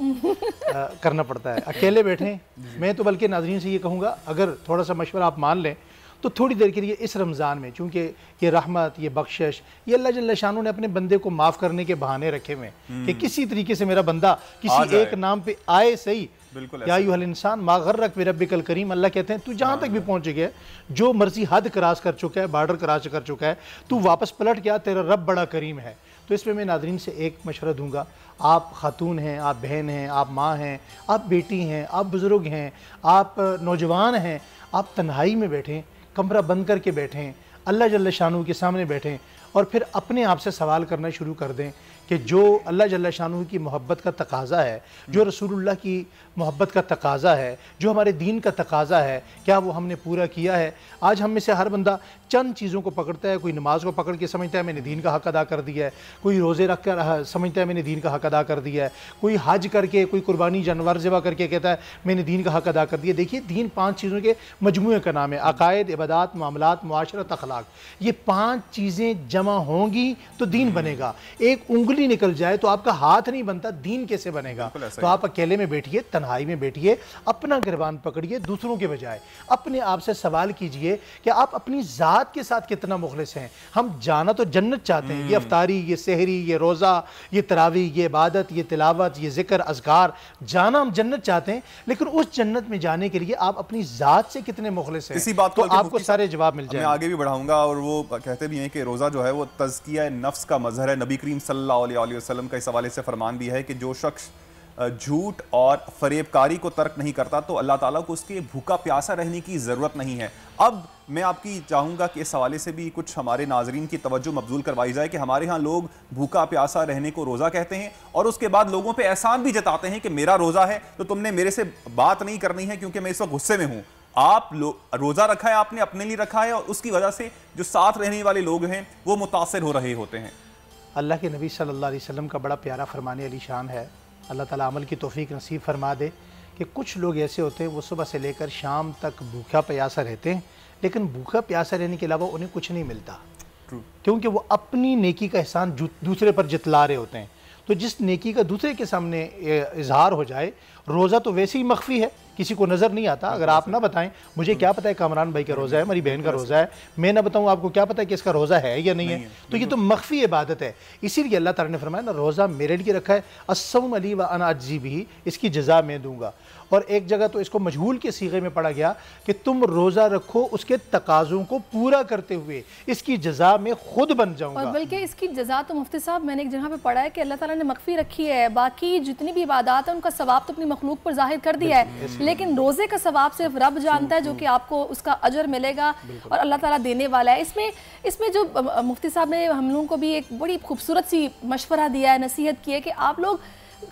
करना पड़ता है, अकेले बैठें। मैं तो बल्कि नाज़रीन से ये कहूँगा, अगर थोड़ा सा मशवरा आप मान लें तो थोड़ी देर के लिए इस रमज़ान में, चूँकि ये रहमत, ये बख्शिश, ये अल्लाह जल्ल शानू ने अपने बंदे को माफ़ करने के बहाने रखे हुए कि किसी तरीके से मेरा बंदा किसी एक नाम पे आए सही। या अय्युहल इंसान मा गर्रक बिरब्बिकल करीम, अल्लाह कहते हैं तू जहाँ तक भी पहुँच गया, जो मर्जी हद क्रॉस कर चुका है, बॉर्डर क्रॉस कर चुका है, तू वापस पलट गया, तेरा रब बड़ा करीम है। तो इसमें मैं नाज़रीन से एक मशवरा दूंगा, आप खातून हैं, आप बहन हैं, आप माँ हैं, आप बेटी हैं, आप बुज़ुर्ग हैं, आप नौजवान हैं, आप तन्हाई में बैठें, कमरा बंद करके बैठें, अल्लाह जल्ल शानू के सामने बैठें और फिर अपने आप से सवाल करना शुरू कर दें कि जो अल्लाह जल्ल शानू की मोहब्बत का तकाज़ा है, जो रसूलुल्लाह की मोहब्बत का तकाज़ा है, जो हमारे दीन का तकाज़ा है, क्या वो हमने पूरा किया है? आज हम में से हर बंदा चंद चीज़ों को पकड़ता है। कोई नमाज को पकड़ के समझता है मैंने दीन का हक़ अदा कर दिया है, कोई रोज़े रख कर समझता है मैंने दीन का हक़ अदा कर दिया है, कोई हज करके, कोई कुर्बानी जानवर ज़िबा करके कहता है मैंने दीन का हक़ अदा कर दिया। देखिए, दीन 5 चीज़ों के मजमूए का नाम है, अक़ायद, इबादत, मामलात, मुआशरत, अखलाक। ये 5 चीज़ें जमा होंगी तो दीन बनेगा। एक उंगली निकल जाए तो आपका हाथ नहीं बनता, दीन कैसे बनेगा? तो आप अकेले में बैठिए, तन्हाई में बैठिए, अपना गिरबान पकड़िए, दूसरों के बजाय अपने आप से सवाल कीजिए कि आप अपनी ज़ात के साथ कितना मुखलिस हैं। हम जाना तो जन्नत चाहते हैं, ये अफ्तारी, ये सहरी, ये रोज़ा, ये तरावी, ये इबादत, ये तिलावत, ये जिक्र, अज़कार, जाना हम जन्नत चाहते हैं, लेकिन उस जन्नत में जाने के लिए आप अपनी ज़ात से कितने मुखलिस हैं? इसी बात तो आपको सारे जवाब मिल जाएंगे। मैं आगे भी बढ़ाऊंगा, और वो कहते भी हैं कि रोज़ा जो है वो तज़किया नफ्स का मज़हर है। नबी करीम सल्लल्लाहु अलैहि वसल्लम का इस हवाले से फरमान भी है कि जो शख्स झूठ और फरेबकारी को तर्क नहीं करता तो अल्लाह ताला को उसके भूखा प्यासा रहने की ज़रूरत नहीं है। अब मैं आपकी चाहूँगा कि इस हवाले से भी कुछ हमारे नाजरीन की तवज्जो मबजूल करवाई जाए कि हमारे यहाँ लोग भूखा प्यासा रहने को रोज़ा कहते हैं और उसके बाद लोगों पे एहसान भी जताते हैं कि मेरा रोज़ा है तो तुमने मेरे से बात नहीं करनी है क्योंकि मैं इस वक्त गुस्से में हूँ। आप रोज़ा रखा है, आपने अपने लिए रखा है, और उसकी वजह से जो साथ रहने वाले लोग हैं वो मुतासिर हो रहे होते हैं। अल्लाह के नबी सल्लल्लाहु अलैहि वसल्लम का बड़ा प्यारा फरमाने अली शान है, अल्लाह ताला अमल की तौफीक नसीब फरमा दे, कि कुछ लोग ऐसे होते हैं वो सुबह से लेकर शाम तक भूखा प्यासा रहते हैं, लेकिन भूखा प्यासा रहने के अलावा उन्हें कुछ नहीं मिलता, क्योंकि वो अपनी नेकी का एहसान दूसरे पर जितला रहे होते हैं। तो जिस नेकी का दूसरे के सामने इजहार हो जाए, रोज़ा तो वैसे ही मख्फी है, किसी को नज़र नहीं आता। अगर आप ना बताएं, मुझे क्या पता है कामरान भाई का रोज़ा है, मेरी बहन का रोज़ा है, मैं ना बताऊं आपको क्या पता है कि इसका रोज़ा है या नहीं है। तो ये तो मख्फी इबादत है। इसीलिए अल्लाह ताला ने फरमाया ना, रोज़ा मेरे लिए रखा है, अस्सौम अली व अना अज्ज़ी बिही, इसकी जज़ा मैं दूंगा। और एक जगह तो इसको मजहूल के सीगे में पढ़ा गया कि तुम रोज़ा रखो उसके तकाज़ों को पूरा करते हुए, इसकी जज़ा मैं खुद बन जाऊंगा। और बल्कि इसकी जज़ा तो मुफ्ती साहब मैंने एक जगह पे पढ़ा है कि अल्लाह ताला ने मख्फी रखी है, बाकी जितनी भी इबादत है उनका सवाब तो अपनी मखलूक पर जाहिर कर दिया है, लेकिन रोज़े का सवाब सिर्फ रब जानता है, जो कि आपको उसका अजर मिलेगा और अल्लाह ताला देने वाला है। इसमें जो मुफ्ती साहब ने हम लोगों को भी एक बड़ी खूबसूरत सी मशवरा दिया है, नसीहत की है कि आप लोग,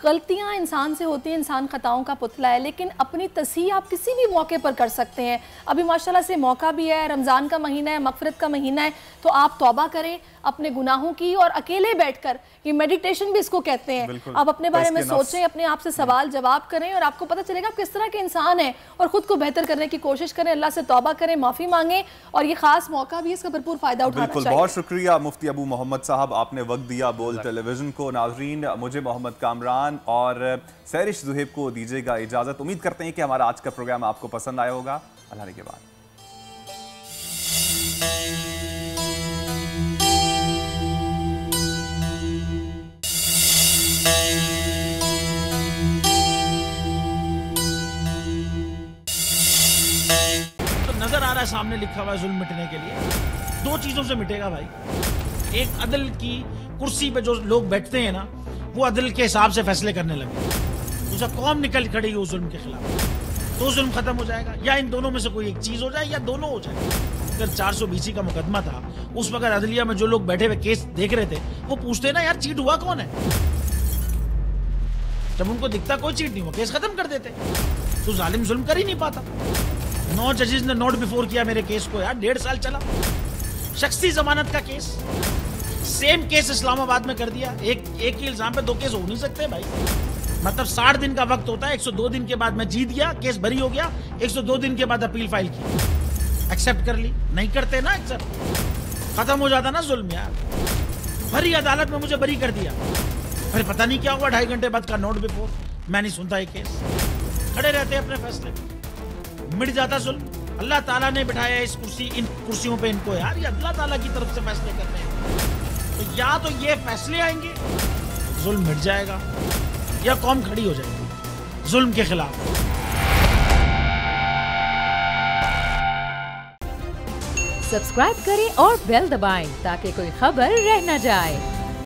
गलतियां इंसान से होती हैं, इंसान खताओं का पुतला है, लेकिन अपनी तस्हीह आप किसी भी मौके पर कर सकते हैं। अभी माशाल्लाह से मौका भी है, रमज़ान का महीना है, मगफिरत का महीना है, तो आप तौबा करें अपने गुनाहों की, और अकेले बैठकर, ये मेडिटेशन भी इसको कहते हैं, आप अपने बारे में सोचें, अपने आप से सवाल जवाब करें और आपको पता चलेगा आप किस तरह के इंसान हैं, और ख़ुद को बेहतर करने की कोशिश करें, अल्लाह से तौबा करें, माफ़ी मांगें, और ये ख़ास मौका भी, इसका भरपूर फ़ायदा उठाना चाहिए। बहुत शुक्रिया मुफ्ती अबू मोहम्मद साहब, आपने वक्त दिया बोल टेलीविज़न को। नाजरीन, मुझे मोहम्मद कामरान और सैरिश ज़ुहैब को दीजिएगा इजाज़त। उम्मीद करते हैं कि हमारा आज का प्रोग्राम आपको पसंद आया होगा। अल्लाह के बाद तो नजर आ रहा है सामने लिखा हुआ है जुल्म मिटने के लिए 2 चीजों से मिटेगा भाई। एक, अदल की कुर्सी पे जो लोग बैठते हैं ना, वो अदल के हिसाब से फैसले करने लगे, दूसरा कौम निकल खड़ी उस जुल्म के खिलाफ, तो जुल्म खत्म हो जाएगा। या इन दोनों में से कोई एक चीज हो जाए या दोनों हो जाए। अगर 420 का मुकदमा था, उस वक्त अदलिया में जो लोग बैठे हुए केस देख रहे थे, वो पूछते ना यार चीट हुआ कौन है, जब उनको दिखता कोई चीट नहीं हुआ, केस खत्म कर देते, तो जालिम जुल्म कर ही नहीं पाता। 9 जजेस ने नोट बिफोर किया मेरे केस को यार, 1.5 साल चला। शख्सी जमानत का केस, सेम केस इस्लामाबाद में कर दिया। एक ही इल्जाम पे 2 केस हो नहीं सकते भाई। मतलब 60 दिन का वक्त होता है, 102 दिन के बाद मैं जीत गया, केस बरी हो गया, 102 दिन के बाद अपील फाइल की, एक्सेप्ट कर ली। नहीं करते ना एक्सेप्ट, खत्म हो जाता ना जुल्म यार। भरी अदालत में मुझे बरी कर दिया, फिर पता नहीं क्या हुआ 2.5 घंटे बाद का नोट बिफोर। मैं नहीं सुनता ये केस, खड़े रहते अपने फैसले, मिट जाता जुल्म। अल्लाह ताला ने बिठाया इस इन कुर्सियों पे इनको यार, ये अल्लाह ताला की तरफ से फैसले करते हैं। तो या तो ये फैसले आएंगे, जुल्म मिट जाएगा, या कौम खड़ी हो जाएगी जुल्म के खिलाफ। सब्सक्राइब करें और बेल दबाएं ताकि कोई खबर रह न जाए।